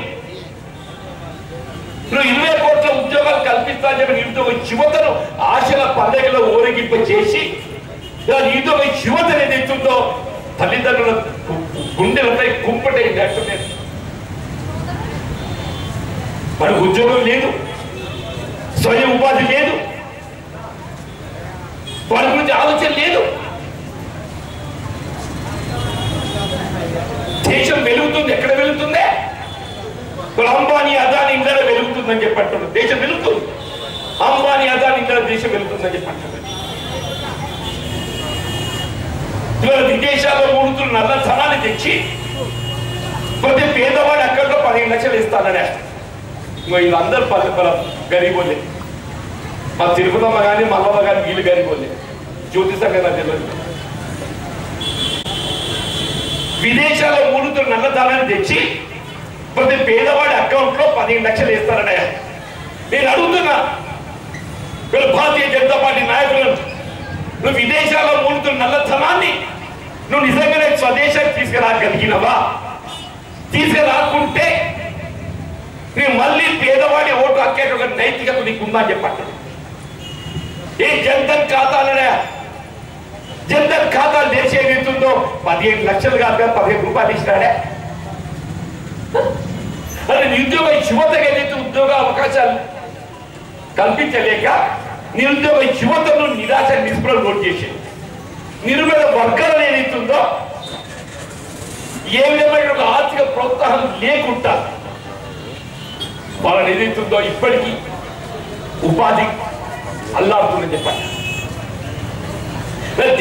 నువ్వు 20 కోట్ల ఉద్యోగాలు కల్పిస్తా అని చెప్పి నిరుద్యోగ యువతను ఆశల పండగలో ఊరేగింప చేసి నిరుద్యోగ యువతను ఏదైతుందో తల్లిదండ్రుల గుండెలపై కుంపటే అంటున్నాను. మనకు ఉద్యోగం లేదు, స్వయం ఉపాధి లేదు, వారి గురించి ఆలోచన లేదు. దేశం వెలుగుతుంది. ఎక్కడ వెలుగుతుందే? అంబానీ అదాని ఇంట్లో వెలుగుతుందని చెప్పంటున్నారు. దేశం వెలుగుతుంది. అంబానీ అదాని ఇంట్లో దేశం వెలుగుతుందని చెప్పంటున్నారు. ఇవాళ విదేశాల్లో మూడుతున్న నల్లధనాన్ని తెచ్చి ప్రతి పేదవాడి అక్కడిలో 15 లక్షలు ఇస్తాననే. వీళ్ళందరూ గరీబోలే. మా తిరుపతమ్మ కానీ మల్లమ్మ కానీ వీళ్ళు గరీబోలే. జ్యోతిషంగా తెలియదు. విదేశాల్లో మూడుతున్న నల్లధనాన్ని తెచ్చి ప్రతి పేదవాడి అకౌంట్ లో 15 లక్షలు ఇస్తారనే. నేను అడుగుతున్నా వీళ్ళు భారతీయ జనతా పార్టీ నాయకులను, నువ్వు విదేశాల్లో మూడుతున్న నల్లధనాన్ని నువ్వు నిజంగానే స్వదేశానికి తీసుకురాగలిగినవా? తీసుకురాకుంటే నువ్వు మళ్ళీ పేదవాడి ఓటు హక్కే నైతికత నీకుందా అని చెప్పండి. ఏ జన్ధన్ ఖాతాలనే జన్ధన్ ఖాతాలు దేశం ఏదైతుందో 15 లక్షలు కాదు 15 రూపాయలు ఇచ్చినాడే. అంటే నిరుద్యోగ యువతకు ఏదైతే ఉద్యోగ అవకాశాలు కల్పించలేక నిరుద్యోగ యువతను నిరాశ నిస్పృహలు నోట్ చేసి నిరుపేద వర్గాలు ఏదైతుందో ఏ విధమైన ఒక ఆర్థిక ప్రోత్సాహం లేకుండా వాళ్ళని ఏదైతుందో ఇప్పటికీ ఉపాధి అల్లాడుతుందని చెప్పండి.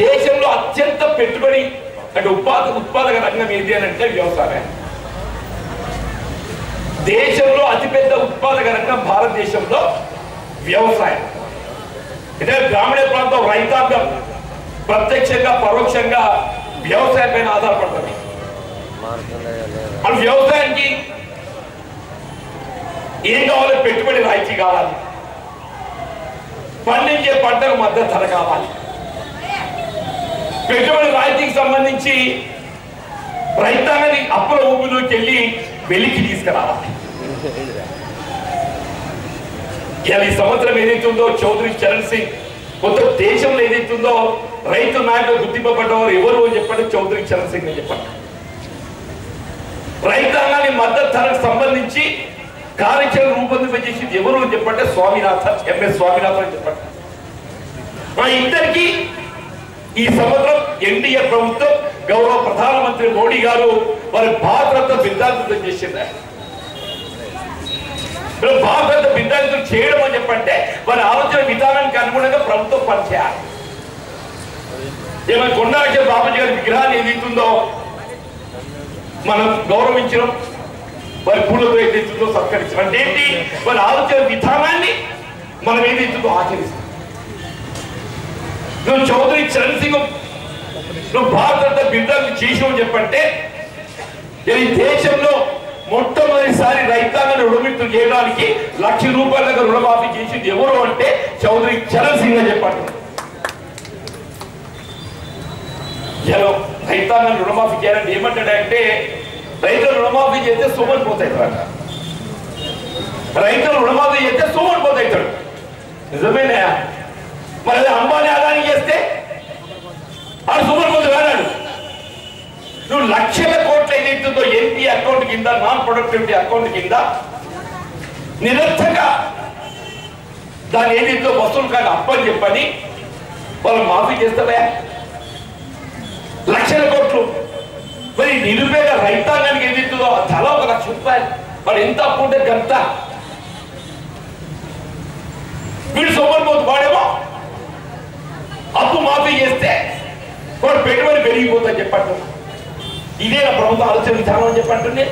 దేశంలో అత్యంత పెట్టుబడి అంటే ఉత్పాదక రంగం ఏది అని అంటే వ్యవసాయం. దేశంలో అతిపెద్ద ఉత్పాదక రంగం భారతదేశంలో వ్యవసాయం. ఇదే గ్రామీణ ప్రాంతం రైతాంగం ప్రత్యక్షంగా పరోక్షంగా వ్యవసాయం పైన ఆధారపడుతుంది. మన వ్యవసాయానికి ఏం కావాలి? పెట్టుబడి రాయితీ కావాలి, పండించే పంటకు మద్దతు ధర కావాలి. పెట్టుబడి రాయితీకి సంబంధించి రైతాంగాన్ని అప్పుల ఊపిలోకి వెళ్ళి వెలికి తీసుకురావాలి. ఇలా ఈ సంవత్సరం ఏదైతుందో చౌదరి చరణ్ సింగ్ మొత్తం దేశంలో ఏదైతుందో రైతు నాయకులు గుర్తింపబడ్డవారు ఎవరు అని చెప్పండి? చౌదరి చరణ్ సింగ్ అని చెప్పండి. రైతాంగాన్ని మద్దతు ధరకు సంబంధించి కార్యాచరణ రూపొందింపజేసింది ఎవరు అని చెప్పంటే స్వామినాథన్, ఎంఎస్ స్వామినాథన్ అని చెప్పండి. మా ఇద్దరికి ఈ సంవత్సరం ఎన్డీఏ ప్రభుత్వం గౌరవ ప్రధానమంత్రి మోడీ గారు వారి భారత బిందాంతం చేసింది. భారత బిందాంతం చేయడం అని చెప్పంటే వారి ఆలోచన విధానానికి అనుగుణంగా ప్రభుత్వం పనిచేయాలి. ఏమైనా కొండారెడ్డి బాబుజీ గారి విగ్రహాన్ని ఏదైతుందో మనం గౌరవించడం, వారి పూలతో ఏదైతుందో సత్కరించడం అంటే ఏంటి? వారి ఆలోచన విధానాన్ని మనం ఏదైతుందో ఆచరిస్తాం. నువ్వు చౌదరి చరణ్ సింగ్ నువ్వు భారత బిడ్డలు చేసావు చెప్పంటే ఈ దేశంలో మొట్టమొదటిసారి రైతాంగాన్ని రుణమిత్తు చేయడానికి ₹1,00,000 రుణమాఫీ చేసింది ఎవరు అంటే చౌదరి చరణ్ సింగ్ అని చెప్పారు. రైతాంగాన్ని రుణమాఫీ చేయాలంటే ఏమంటాడంటే రైతులు రుణమాఫీ చేస్తే సోమని పోతాయితాడు, రైతులు రుణమాఫీ చేస్తే సోమని పోతాయితాడు. నిజమేనా? మరి అది అంబానీ ఆదాని చేస్తే ఆడు సోమని పోతాడు అన్నాడు. నువ్వు లక్షల కోట్లు ఏదైతుందో ఎన్పీ అకౌంట్ కింద, నాన్ ప్రొడక్టివిటీ అకౌంట్ కింద నిరర్థక దాని ఏదైతే వసూలు కాదు అప్పని చెప్పని వాళ్ళు మాఫీ చేస్తావా? లక్షల కోట్లు. మరి నిరుపేద రైతాంగానికి ఏదైతుందో చాలా ₹1,00,000. మరి ఎంత అప్పు ఉంటే గంత వీడు సోమరిపోతు. వాడేమో అప్పు మాఫీ చేస్తే వాడు పెట్టుబడి పెరిగిపోతుందని చెప్పట్టు. ఇదే నా ప్రభుత్వం ఆలోచన విధానం అని చెప్పండి.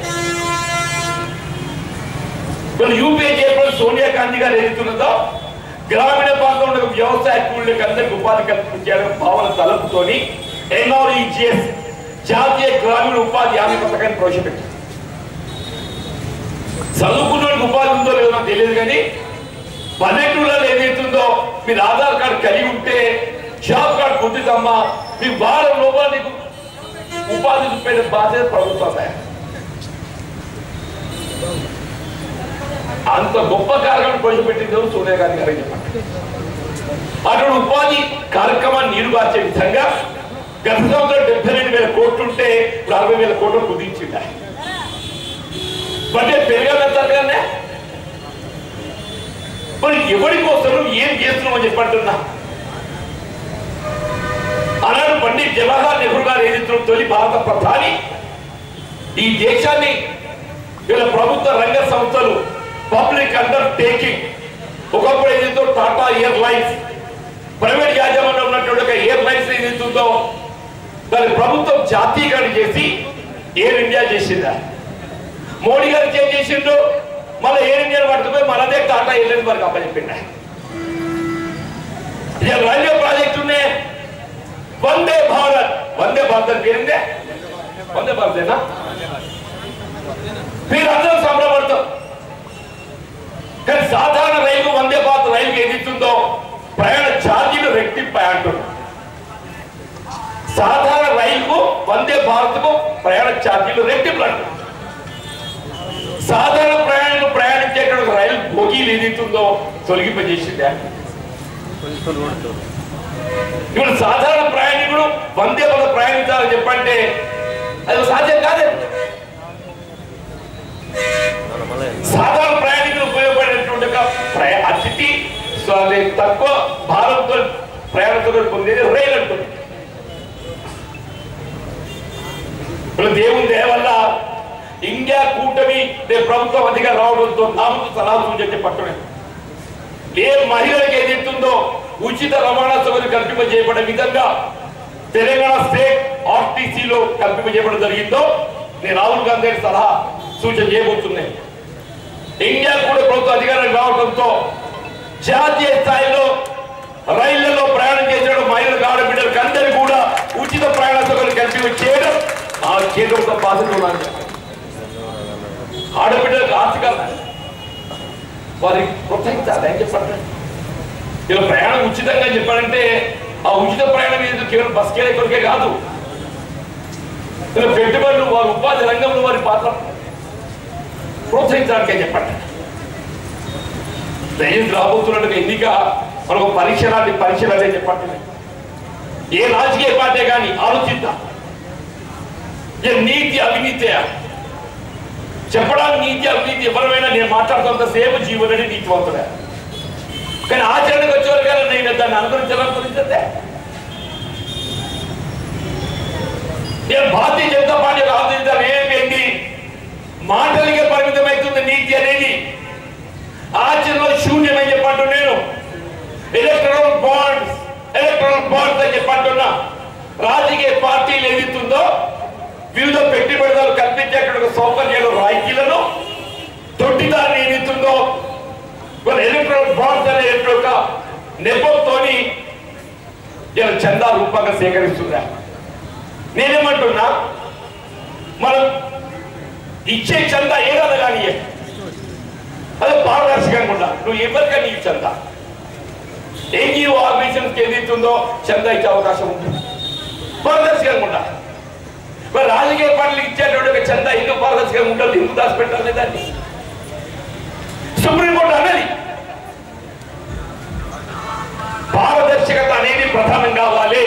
వీళ్ళు యూపీఏ చైర్మన్ సోనియా గాంధీ గారు ఏదైతున్నదో గ్రామీణ ప్రాంతంలో వ్యవసాయ కూలీలకు అందరికి ఉపాధి కల్పించాలని భావన తలపుతోని NREGS జాతీయ గ్రామీణ ఉపాధి హామీ పథకాన్ని ప్రవేశపెట్టింది. చదువుకున్న ఉపాధి ఉందో లేదో నాకు తెలియదు, కానీ పల్లెటూళ్ళలో ఏదైతుందో మీరు ఆధార్ కార్డు కలిగి ఉంటే జాబ్ కార్డు పొందుతామా, మీకు వారం లోపల నీకు ఉపాధి చూపే బాధ్యత ప్రభుత్వం. అంత గొప్ప కార్యక్రమం ప్రవేశపెట్టింది సోనియా గాంధీ గారు చెప్పండి. అటువంటి ఉపాధి కార్యక్రమాన్ని నీరుగార్చే విధంగా గత సంవత్సరం 72,000 కోట్లు ఉంటే ఇప్పుడు 60,000 కోట్లు కుదించింది. బడ్జెట్ పెరగాలంటే మరి ఎవరి కోసం ఏం చేస్తున్నాం అని చెప్పంటున్నా. ఆనాడు పండిట్ జవహర్లాల్ నెహ్రూ గారు ఏదైతే తొలి భారత ప్రధాని ఈ దేశాన్ని వీళ్ళ ప్రభుత్వ రంగ సంస్థలు పబ్లిక్ అండర్టేకింగ్, ఒకప్పుడు ఏదైతే టాటా ఎయిర్లైన్స్ ప్రైవేట్ యాజమాన్యం ఉన్నటువంటి ఎయిర్లైన్స్ ఏదైతుందో దాని ప్రభుత్వం జాతీయకరణ చేసి ఎయిర్ ఇండియా చేసిందా. మోడీ గారు చేంజ్ చేసిండు, మళ్ళీ ఎయిర్ ఇండియా పడుతుంది, మనదే టాటా ఎయిర్లైన్స్ వరకు అప్పచెప్పిండ. రైల్వే ప్రాజెక్టునే వందే భారత్, వందే భారత్ అని పేరుందే, వందే భారతేనా మీరు అందరూ సంబరపడతాం. కానీ సాధారణ రైలు వందే భారత్ రైలుకి ఏదిస్తుందో ప్రయాణ ఛార్జీలు రెట్టింపాయి అంటున్నారు. సాధారణ రైలుకు వందే భారత్ కు ప్రయాణ ఛార్జీలు రెట్టింపులు అంటారు. సాధారణ ప్రయాణికులు ప్రయాణించేటువంటి రైలు బోగీలు ఏదైతుందో తొలగింపజేసిందే. ఇప్పుడు సాధారణ ప్రయాణికుడు వందే భారత్ ప్రయాణించాలని చెప్పంటే అది సాధ్యం కాదండి. సాధారణ ప్రయాణికులు ఉపయోగపడేటువంటి అతిథి తక్కువ భారంతో ప్రయాణికులు పొందేది రైలు అంటుంది. దేవుని దయ వల్ల ఇండియా కూటమి ప్రభుత్వం అధికారం రావడంతో నామకు సలహా సూచన పట్టడం ఏ మహిళలకు ఏదైతుందో ఉచిత రవాణా సౌకర్యం కల్పింపజేయబడే విధంగా తెలంగాణ స్టేట్ ఆర్టీసీలో కల్పింపజేయబడడం జరిగిందో నేను రాహుల్ గాంధీ గారి సలహా సూచన చేయబోతున్నాయి. ఇండియా కూడా ప్రభుత్వ అధికారం రావడంతో జాతీయ స్థాయిలో రైళ్లలో ప్రయాణం చేసిన మహిళలకు ఆడబిడ్డలకు అందరికీ కూడా ఉచిత ప్రయాణ సౌకర్యం కల్పింప చేయడం ఆ కేంద్రంతో బాధ్యత ఉన్నాను. ఆడబిడ్డలకు ఆర్థిక వారికి ప్రోత్సహించాలి అని చెప్పండి. ఇలా ప్రయాణం ఉచితంగా చెప్పాలంటే ఆ ఉచిత ప్రయాణం ఏదో కేవలం బస్ కేరే కొరకే కాదు, ఇలా పెట్టుబడులు వారి ఉపాధి రంగంలో వారి పాత్ర ప్రోత్సహించడానికే చెప్పండి. దయచేసి రాబోతున్నట్టుగా ఎన్నిక మనకు పరీక్ష లాంటి పరీక్షలు అదే చెప్పండి. ఏ రాజకీయ పార్టీ కానీ ఆలోచిద్దాం. నీతి అవినీతి చెప్పడానికి నీతి అవినీతి ఎవరైనా నేను మాట్లాడుతున్నంత సేపు జీవనని నీతివంతుడే, కానీ ఆచరణకు వచ్చేవరకైనా నేను దాన్ని అనుసరించాలనుకుంటే నేను భారతీయ జనతా పార్టీ ఆలోచించాలి. ఏమైంది మాటలకే పరిమితమవుతుంది నీతి అనేది, ఆచరణలో శూన్యమని చెప్పంటు. నేను ఎలక్ట్రల్ బాండ్స్ అని చెప్పంటున్నా. రాజకీయ పార్టీలు ఏదిస్తుందో వివిధ పెట్టుబడిదారులు కల్పించేటువంటి సౌకర్యాలు రాయితీలను తొట్టిదారిని ఏదిస్తుందో ఎలక్ట్రల్ బాండ్స్ అనే ఒక నెపంతో చందా రూపంగా సేకరిస్తుందా. నేనేమంటున్నా మనం ఇచ్చే చందా ఏదన్నా కానీ అదే పారదర్శకంగా ఉండాలి. నువ్వు ఎవరికైనా నీ చందా ఎన్జిఓ ఆర్గనైజేషన్కి ఏదైతుందో చందా ఇచ్చే అవకాశం ఉంటుంది. పారదర్శకంగా ఉండాలి. మరి రాజకీయ పార్టీలకు ఇచ్చేటువంటి ఒక చందా ఎందుకు పారదర్శకంగా ఉండాలి? ఎందుకు దాచిపెట్టాలి దాన్ని? సుప్రీంకోర్టు అన్నది పారదర్శకత అనేది ప్రధానం కావాలి.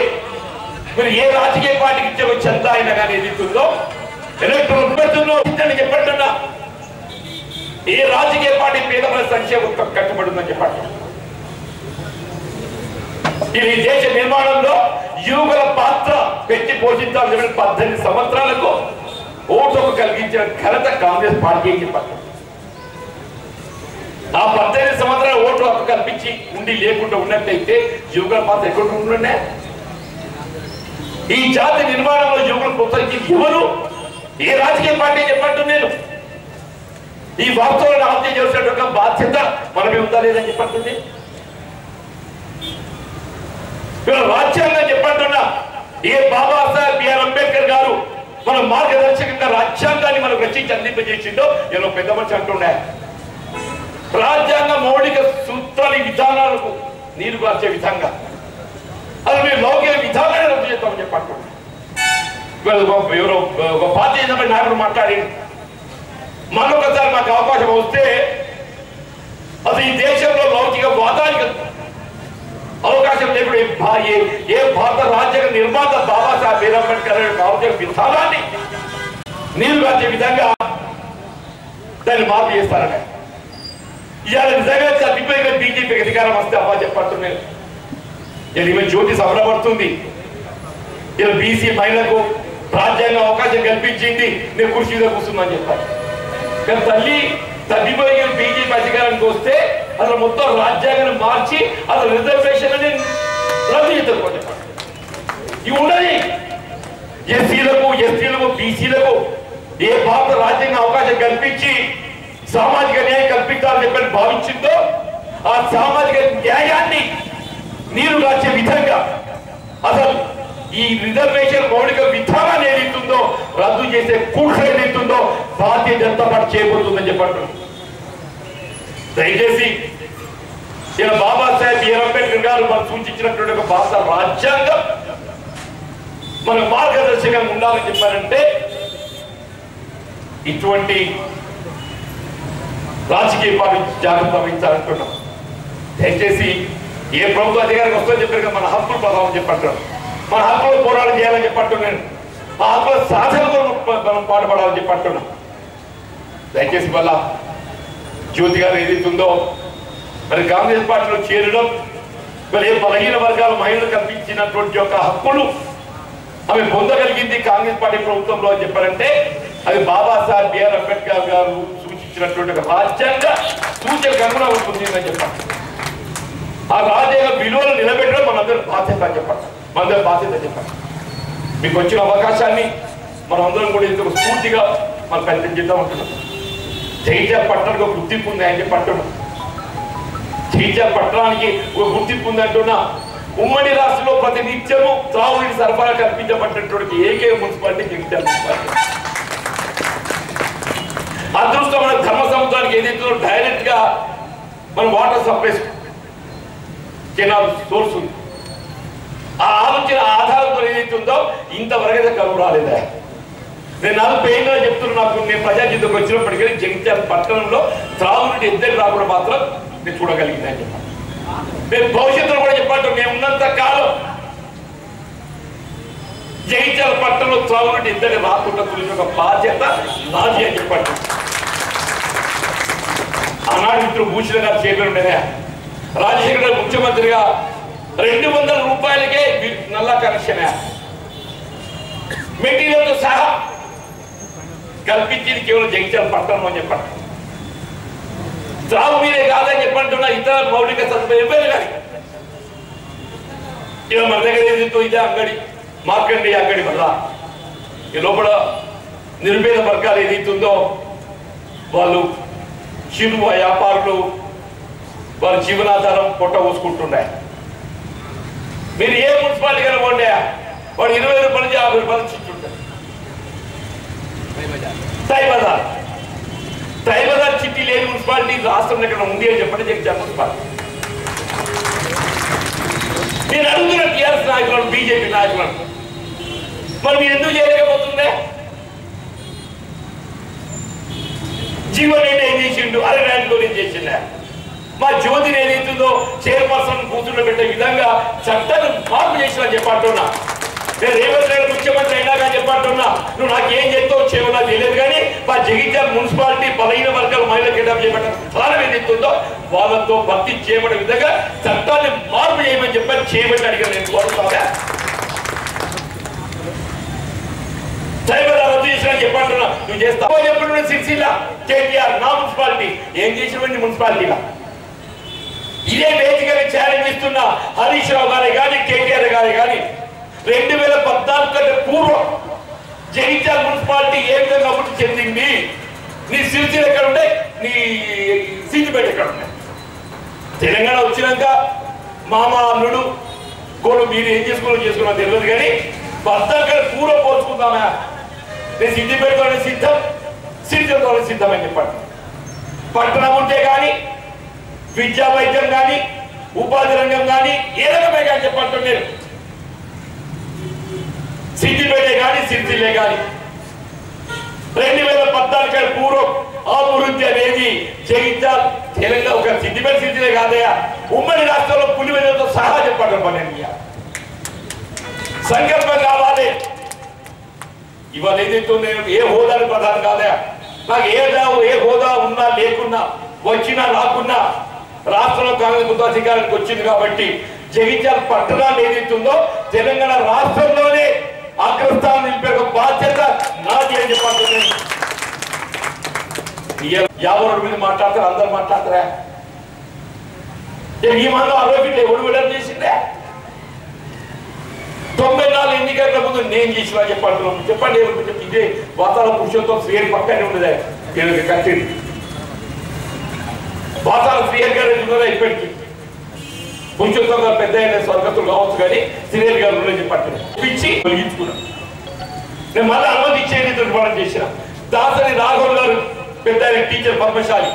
మీరు ఏ రాజకీయ పార్టీకి ఇచ్చే ఒక చందా అయినా కానీ ఏదైతుందో ఎలక్ట్రిక్ చెప్పంటున్నా ఏ రాజకీయ పార్టీ పేద ప్రజల సంక్షేమం కట్టుబడిందని చెప్పండి. ఈ దేశ నిర్మాణంలో యువకుల పాత్ర పెట్టి పోషించాలని 18 సంవత్సరాలకు ఓటు కలిగించిన ఘనత కాంగ్రెస్ పార్టీ అని చెప్పండి. ఆ 18 సంవత్సరాల ఓటు హక్కు కల్పించి ఉండి లేకుండా ఉన్నట్టయితే యువకుల పాత్ర ఎక్కడ ఉంటుండే? ఈ జాతి నిర్మాణంలో యువకులు ప్రోత్సహించి ఎవరు? ఏ రాజకీయ పార్టీ చెప్పండి. నేను ఈ వాస్తవాలను హత్య చేసేట బాధ్యత మనమే ఉందా లేదని చెప్పండి. రాజ్యాంగం చెప్పంటున్నా ఏ బాబాసాహెబ్ బిఆర్ అంబేద్కర్ గారు మన మార్గదర్శకంగా రాజ్యాంగాన్ని మనకు రచించి అందింపజేసిందో ఏదో పెద్ద మనిషి అంటుండే రాజ్యాంగ మౌలిక సూత్రాల విధానాలకు నీరు కార్చే విధంగా అది మీరు లౌకిక విధానాన్ని రద్దు చేస్తామని చెప్పంటున్నా. ఎవరో ఒక పార్టీ నాయకుడు మాట్లాడి మరొకసారి మాకు అవకాశం వస్తే అసలు ఈ దేశంలో లౌకిక వాదానికి అవకాశం లేకుండా ఏ భారత రాజ్యాంగ నిర్మాత బాబాసాహెబ్ బిఆర్ అంబేద్కర్ లౌకిక విధానాన్ని నీరు కార్చే విధంగా దాన్ని మార్పు చేస్తారని ఇవాళ నిజంగా చనిపోయిన బీజేపీకి అధికారం వస్తే అమ్మా చెప్పంటున్నాను. ఈమె జ్యోతి సఫలపడుతుంది. ఇలా బీసీ మహిళలకు రాజ్యాంగం అవకాశం కల్పించింది. నేను కుర్చీ మీద కూర్చుందని చెప్పాను. కానీ తల్లి తగ్గిపోయిన బీజేపీ అధికారానికి వస్తే అసలు మొత్తం రాజ్యాంగాన్ని మార్చి అసలు రిజర్వేషన్ రద్దు చేస్తారు చెప్పండి. ఇవి ఉండదు. ఎస్సీలకు బీసీలకు ఏ భారత రాజ్యాంగం అవకాశం కల్పించి సామాజిక న్యాయం కల్పించాలని చెప్పని భావించిందో ఆ సామాజిక న్యాయాన్ని నీరు రాచే విధంగా అసలు ఈ రిజర్వేషన్ మౌలిక విధానాన్ని ఏదైతుందో రద్దు చేసే కుట్ర ఏదైతుందో భారతీయ జనతా పార్టీ చేయబోతుందని చెప్పండి. దయచేసి ఇలా బాబాసాహెబ్ బిఆర్ అంబేద్కర్ గారు మనం సూచించినటువంటి ఒక భారత రాజ్యాంగం మన మార్గదర్శకంగా ఉండాలని చెప్పారంటే ఇటువంటి రాజకీయ పార్టీ జాగ్రత్త వహించాలంటున్నాం. దయచేసి ఏ ప్రభుత్వ అధికారికి వస్తుందని చెప్పారు మన హక్కులు పదాలని చెప్పంటారు. మన హక్కులు పోరాటం చేయాలని చెప్పంటున్నాను. ఆ హక్కుల సాధనలో మనం పాటుపడాలని చెప్పంటున్నాం. దయచేసి వల్ల జ్యోతి గారు ఏదైతుందో మరి కాంగ్రెస్ పార్టీలో చేరడం మరి ఏ బలహీన వర్గాల మహిళలు కల్పించినటువంటి యొక్క హక్కులు ఆమె పొందగలిగింది కాంగ్రెస్ పార్టీ ప్రభుత్వంలో అని చెప్పారంటే అది బాబాసాహెబ్ బిఆర్ అంబేద్కర్ గారు సూచించినటువంటి రాజ్యాంగ సూచనకు అనుగుణంగా ఉంటుంది అని చెప్పండి. ఆ రాజ్యాంగ విలువలు నిలబెట్టడం మనందరి బాధ్యత అని చెప్పండి. మనందరి బాధ్యత చెప్పండి. మీకు వచ్చిన అవకాశాన్ని మనందరం కూడా ఇందుకు స్ఫూర్తిగా మనం ప్రయత్నం చేద్దాం అంటున్నాం. జగిత్యాల పట్టణానికి ఒక గుర్తింపు ఉంది అని చెప్పి అంటున్నాం. జగిత్యాల పట్టణానికి ఒక గుర్తింపు ఉంది అంటున్నా. ఉమ్మడి రాష్ట్రంలో ప్రతి నిత్యము త్రాగునీటి సరఫరా కల్పించబడినటువంటి ఏకైక మున్సిపాలిటీ జగిత్యాల మున్సిపాలిటీ. అదృష్టం మన ధర్మ సముద్రానికి ఏదైతే డైరెక్ట్ గా మన వాటర్ సప్లై కెనాల్ సోర్స్ ఉంది. ఆ ఆలోచన ఆధారంతో ఏదైతే ఉందో ఇంతవరకు కరువు రాలేదా? నేను నాకు పెయిన్ గా చెప్తున్నా. నాకు నేను ప్రజా జీవితంకి వచ్చినప్పటికీ జగిత్యాల పట్టణంలో త్రాగునీటి ఎద్దడి రాకుండా మాత్రం నేను చూడగలిగింది అని చెప్పాను. నేను భవిష్యత్తులో కూడా చెప్పండి మేము ఉన్నంత కాలం జగిత్యాల పట్టణంలో త్రాగునీటి ఎద్దడి రాకుండా చూసిన ఒక బాధ్యత నాది అని చెప్పండి. ఆనాడు మిత్రుడు భూషణ్ గారు చేపలు ఉండేదా రాజశేఖర గారు ముఖ్యమంత్రిగా 200 రూపాయలకే నల్ల కనెక్షన్ మెటీరియల్ తో సహా కల్పించింది కేవలం జగిత్యాల పట్టణం అని చెప్పండి. త్రాగు మీదే కాదని చెప్పంటున్నా ఇతర మౌలిక సదుపాయం కానీ ఇక మన దగ్గర ఏదైతే ఇదే అంగడి మార్కండి అంగడి వల్ల ఈ లోపల నిరుపేద వర్గాలు ఏదైతుందో వాళ్ళు చిరు వ్యాపారులు వాళ్ళ జీవనాధారం పొట్ట పోసుకుంటున్నాయి. మీరు ఏ మున్సిపాలిటీ కనుకోండి వాడు 20 రూపాయలు నుంచి 50 రూపాయలు ఇచ్చుంటారు. ట్రైబల్ చిట్టి లేని మున్సిపాలిటీ రాష్ట్రంలో ఎక్కడ ఉంది అని చెప్పండి. జగిత్యాల మున్సిపాలిటీ. నేను అడుగుతున్న టీఆర్ఎస్ నాయకులను, బీజేపీ నాయకులను, మరి మీరు ఎందుకు చేయలేకపోతుందే? జీవన్ రెడ్డి ఏం చేసిండు? అరవైలో ఏం చేసిందా? మా జ్యోతిని ఏదైతుందో చైర్పర్సన్ కూతుర్లో పెట్టే విధంగా చట్టాన్ని మార్పు చేసిన చెప్పంటున్నా. నేను రేవంత్ రెడ్డి ముఖ్యమంత్రి అయినా కానీ చెప్పంటున్నా, నువ్వు నాకేం చేస్తావు చేయవు నాకు తెలియదు, కానీ మా జగిత్యాల మున్సిపాలిటీ బలహీన వర్గాల మహిళలకు కిడ్నాప్ చేయబడ్డ స్థానం ఏదైతుందో వాళ్ళతో భర్తీ చేయబడే విధంగా చట్టాన్ని మార్పు చేయమని చెప్పని చేయబట్టి అడిగాను. నేను కోరుతాగా ట్రైబల్ రద్దు చేసిన చెప్పంటున్నా, నువ్వు చేస్తావు చెప్పండి. సిరిసిల్ల కేటీఆర్ నా మున్సిపాలిటీ ఏం చేసినటువంటి మున్సిపాలిటీగా ఇదే వేదికగా ఛాలెంజ్ ఇస్తున్న హరీష్ రావు గారి కానీ కేటీఆర్ గారి కానీ 2014 కంటే పూర్వం జగిత్యాల మున్సిపాలిటీ ఏ విధంగా అభివృద్ధి చెందింది? నీ సిరిసిల్ల ఎక్కడ ఉండే, నీ సిద్దిపేట ఎక్కడ ఉండే? తెలంగాణ వచ్చినాక మామ అల్లుడు కోడు మీరు ఏం చేసుకున్నా తెలియదు, కానీ 14 కంటే పూర్వం పోల్చుకుందామా? నేను సిద్దిపేటతోనే సిద్ధం, సిరిసిల్లతోనే సిద్ధం అని చెప్పండి. పట్టణం ఉంటే కానీ విద్యా వైద్యం కానీ ఉపాధి రంగం కానీ ఏ రకమే కానీ చెప్పండి. నేను సిద్దిపేట కానీ సిరిసిల్లే కానీ 2014 కంటే పూర్వం అభివృద్ధి అనేది జగిత్యాల తెలంగాణ ఒక సిద్దిపేట సిరిసిల్లే కాదయా, ఉమ్మడి రాష్ట్రంలో పులివెందులతో సహా చెప్పండి. పని సంకల్పం కావాలి. ఇవాళ ఏదైతే ఏ హోదాని ప్రధానం కాదా? నాకు ఏ హోదా ఉన్నా లేకున్నా, వచ్చినా రాకున్నా రాష్ట్రంలో కాంగ్రెస్ ప్రభుత్వం అధికారానికి వచ్చింది కాబట్టి జగిత్యాల పట్టణాలు ఏదైతుందో తెలంగాణ రాష్ట్రంలోనే అగ్రస్థానం నిలిపే బాధ్యత నాది అని చెప్పండి. 52 మంది మాట్లాడతారు, అందరు మాట్లాడతారా? ఈ మంది ఆరోగ్యం ఎవడు విడుదల చేసిందే? 94 ఎన్నికల ముందు నేను చేసిన చెప్పంటున్నాను. చెప్పండి ఇదే వాతావరణ పురుషోత్తం శ్రీహరి పక్కనే ఉండదా? కట్టింది వాతావరణ శ్రీహరి గారు ఉన్నదా? ఇప్పటికీ పురుషోత్తం గారు పెద్ద అయిన స్వర్గతులు కావచ్చు, కానీ శ్రీహరి గారు ఉన్నది చెప్పండి. పిచ్చి తొలగించుకున్నాను. నేను మళ్ళీ అనుమతి ఇచ్చేది నిర్మాణం చేసిన. దాసరి రాఘవులు గారు పెద్ద టీచర్ పద్మశాలి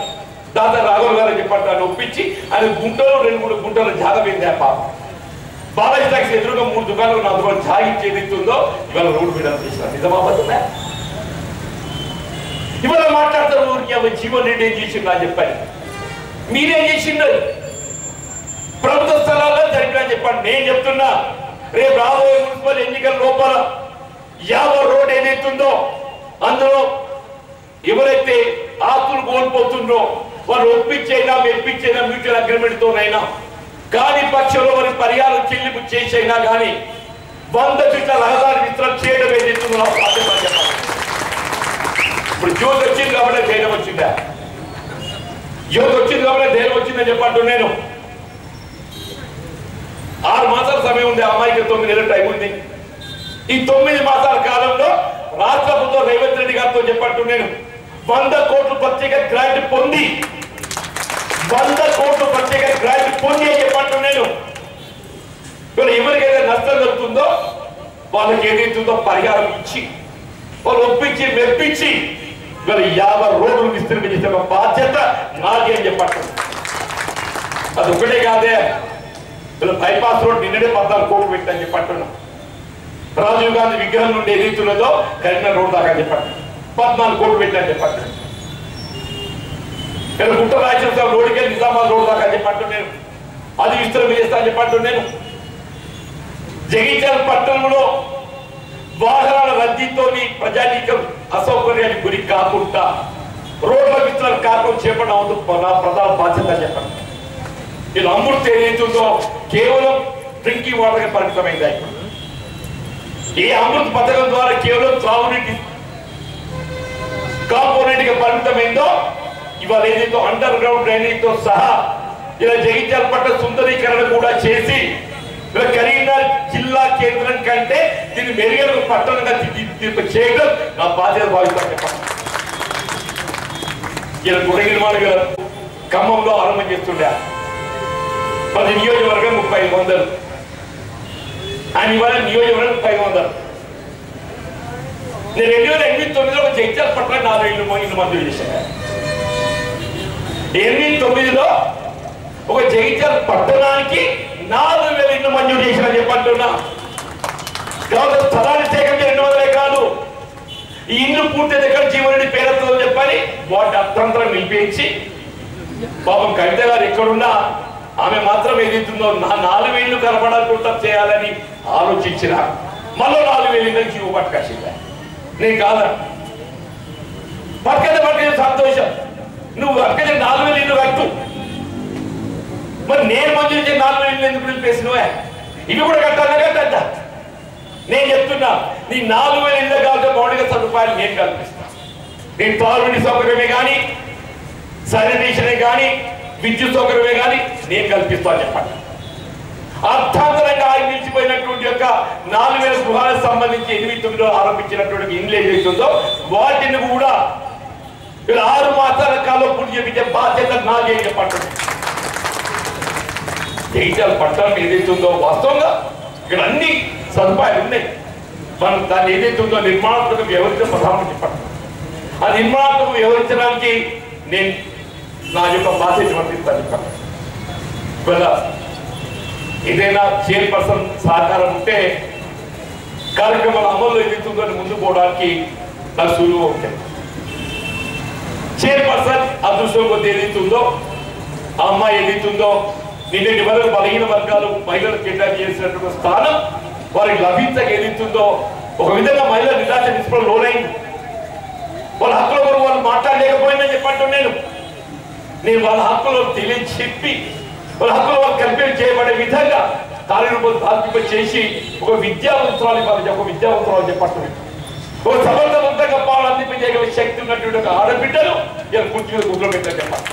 దాసరి రాఘవులు గారు చెప్పంటాను ఒప్పించి ఆయన గుంటలో 2-3 గుంటలు జాగపోయింది. ఆ పాప బాలాజీ టాక్సీ ఎదురుగా 3 దుకాణాలు నా దుకాణం జాగించి ఏదైతుందో ఇవాళ రోడ్డు మీద చేసిన. నిజమాబద్దా? ఇవాళ మాట్లాడతారు ఊరికి జీవన్ రెడ్డి ఏం చేసిండు అని చెప్పాలి. మీరేం చేసిండు? ప్రభుత్వ స్థలాల్లో జరిపినా చెప్పండి. నేను చెప్తున్నా, రేపు రాబోయే మున్సిపల్ ఎన్నికల లోపల 50 రోడ్ ఏదైతుందో అందులో ఎవరైతే ఆస్తులు కోల్పోతుందో వారు ఒప్పించైనా మెప్పించైనా మ్యూచువల్ అగ్రిమెంట్ తోనైనా కాని పక్షంలో వారి పరిహారం చెల్లింపు చేసైనా కానీ 100 ఫీట్ల రహదారి విస్తరణ చేయడం ఏదైతుందో చెప్పాలి. ఇప్పుడు జ్యోతి వచ్చింది కాబట్టి ధైర్యం వచ్చిందా? జ్యోతి వచ్చింది కాబట్టి ధైర్యం వచ్చిందని చెప్పంటు. నేను 6 మాసాల సమయం ఉంది, అమ్మాయికి 9 నెలల టైం ఉంది. ఈ 9 మాసాల కాలంలో రాష్ట్ర ప్రభుత్వం రేవంత్ రెడ్డి గారితో చెప్పట్టు నేను 100 కోట్ల ప్రత్యేక గ్రాంట్ పొంది 100 కోట్ల ప్రత్యేక గ్రాంట్ పొంది అని చెప్పట్టు నేను. ఎవరికైతే నష్టం జరుగుతుందో వాళ్ళకి ఏదైతుందో పరిహారం ఇచ్చి వాళ్ళు ఒప్పించి మెప్పించి 50 రోడ్లు విస్తరింపజేసే బాధ్యత నాది అని చెప్పట్టు. అది ఒకటే కాదే, బైపాస్ రోడ్ నిన్ననే 14 కోట్లు పెట్టని చెప్పట్టున్నా. రాజీవ్ గాంధీ విగ్రహం నుండి ఏదైతున్నదో కరీంనగర్ రోడ్ దాకా చెప్పండి 14 కోట్లు పెట్టని చెప్పండి. నేను గుట్ట రాజేశ్వర రోడ్డుకి వెళ్ళి నిజామాబాద్ రోడ్ దాకా చెప్పంటు నేను. అది విస్తరణ చేస్తా చెప్పంటు నేను. జగిత్యాల పట్టణంలో వాహనాల రద్దీతో ప్రజానీకం అసౌకర్యానికి గురి కాకుండా రోడ్ల విస్తరణ కార్యక్రమం చేపట్టడం ప్రధాన బాధ్యత చెప్పండి. ఇలా అమృతి ఏదైతుందో కేవలం డ్రింకింగ్ వాటర్ పరిమితమైంది. ఈ అమృత్ పథకం ద్వారా కేవలం త్రాగునీటి కాంపోనెంట్ గా పరిమితమైందో ఇవాళ ఏదైతే అండర్ గ్రౌండ్ డ్రైనేజ్ తో సహా ఇలా జగిత్యాల పట్ల సుందరీకరణ కూడా చేసి ఇలా కరీంనగర్ జిల్లా కేంద్రం కంటే దీన్ని మెరుగైన పట్టణంగా చేయడం నా బాధ్యత భావిస్తాను చెప్పండి. ఇలా గృహ నిర్మాణ ఖమ్మంలో ఆరంభం చేస్తుండే 10 నియోజకవర్గం 3500 ఆయన ఇవాళ నియోజకవర్గం 500 నేను 2008-9లో జగిత్యాల పట్టణ 4 ఇళ్ళు మంజూరు చేశాను. 8-9లో ఒక జగిత్యాల పట్టణానికి 4,000 ఇళ్ళు మంజూరు చేసిన చెప్పంటున్నా. కాబట్టి స్థలాన్ని సేకరించి 200 ఎకరాలు ఈ ఇల్లు పూర్తి దగ్గర జీవనుడి పేరుతో చెప్పని వాటి అర్థంతరం నిలిపించి పాపం కవిత గారు ఎక్కడున్నా ఆమె మాత్రం ఏదైతుందో నా 4,000 ఇళ్ళు కనపడకుండా చేయాలని ఆలోచించిన మళ్ళీ 4,000 ఇళ్ళు జీవ పట్టుకొచ్చిందా. నేను కాదా పట్టుకదే సంతోషం. నువ్వు పట్టుకదే 4,000 ఇళ్ళు కట్టు. మరి నేను మంజూరు చేసి 4,000 ఇళ్ళు ఎందుకు నిలిపేసినవే? ఇవి కూడా కట్టాలా కట్టద్దా? నేను చెప్తున్నా, నీ 4,000 ఇళ్ళు కావాల్సిన మౌలిక సదుపాయాలు నేను కల్పిస్తాను. నేను తాగునీటి సౌకర్యమే కానీ, శానిటేషనే కానీ, విద్యుత్ సౌకర్యమే కానీ నేను కల్పిస్తాను చెప్పండి. అర్థాంతరంగా ఆయన నిలిచిపోయినటువంటి యొక్క 4,000 గృహాలకు సంబంధించి 8-9లో ఆరంభించినటువంటి ఇండ్లు ఏదైతుందో వాటిని కూడా 6 మాసాల కాలం పూర్తి చేయించే బాధ్యత నాదే చెప్పండి. జగిత్యాల పట్టణం ఏదైతుందో వాస్తవంగా ఇక్కడ అన్ని సదుపాయాలు ఉన్నాయి. మనం దాన్ని ఏదైతుందో నిర్మాణాత్మకం వ్యవహరించే ప్రధానమంత్రి చెప్పండి. ఆ నిర్మాణాత్మకం వ్యవహరించడానికి నేను నా యొక్క బాధ్యత వర్తిస్తాను చెప్పండి. ఇవాళ ఏదైనా చైర్పర్సన్ సహకారం ఉంటే కార్యక్రమాల అమల్లో ఏదైతుందో ముందుకు పోవడానికి నాకు సులువు ఉంటాయి. చైర్పర్సన్ అదృష్టం కొద్ది ఏదైతుందో ఆ అమ్మాయి ఏదైతుందో నిన్నటి వరకు బలహీన వర్గాలు మహిళలకు కేటాయించి చేసినటువంటి స్థానం వారికి లభించక ఏదైతుందో ఒక విధంగా మహిళల నిరాశ నిస్పృహ లోనైంది. వాళ్ళ హక్కుల కొరకు వాళ్ళు మాట్లాడలేకపోయిందని చెప్పంటూ నేను వాళ్ళ హక్కులు తెలియచెప్పి వాళ్ళ హక్కులు వాళ్ళు కల్పన చేయబడే విధంగా కార్యరూపం సాధింప చేసి ఒక విద్యావంతురాలు చెప్పండి. ఒక సమర్థవంతంగా పాలు అందింపజేయగల శక్తి ఉన్నటువంటి ఒక ఆడబిడ్డలు ఇలా కుర్చీలో కూర్చోబెట్టారు చెప్పండి.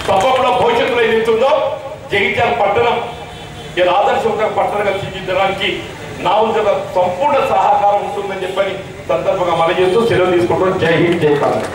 తప్పకుండా భవిష్యత్తులో ఏదైతుందో జగిత్యాల పట్టణం ఇలా ఆదర్శవంతంగా పట్టణంగా తీర్చిదిద్దడానికి నా ఉద్యోగ సంపూర్ణ సహకారం ఉంటుందని చెప్పని సందర్భంగా మనం చేస్తూ సెలవు తీసుకుంటాం. జై హింద్, జై కాంగ్రెస్.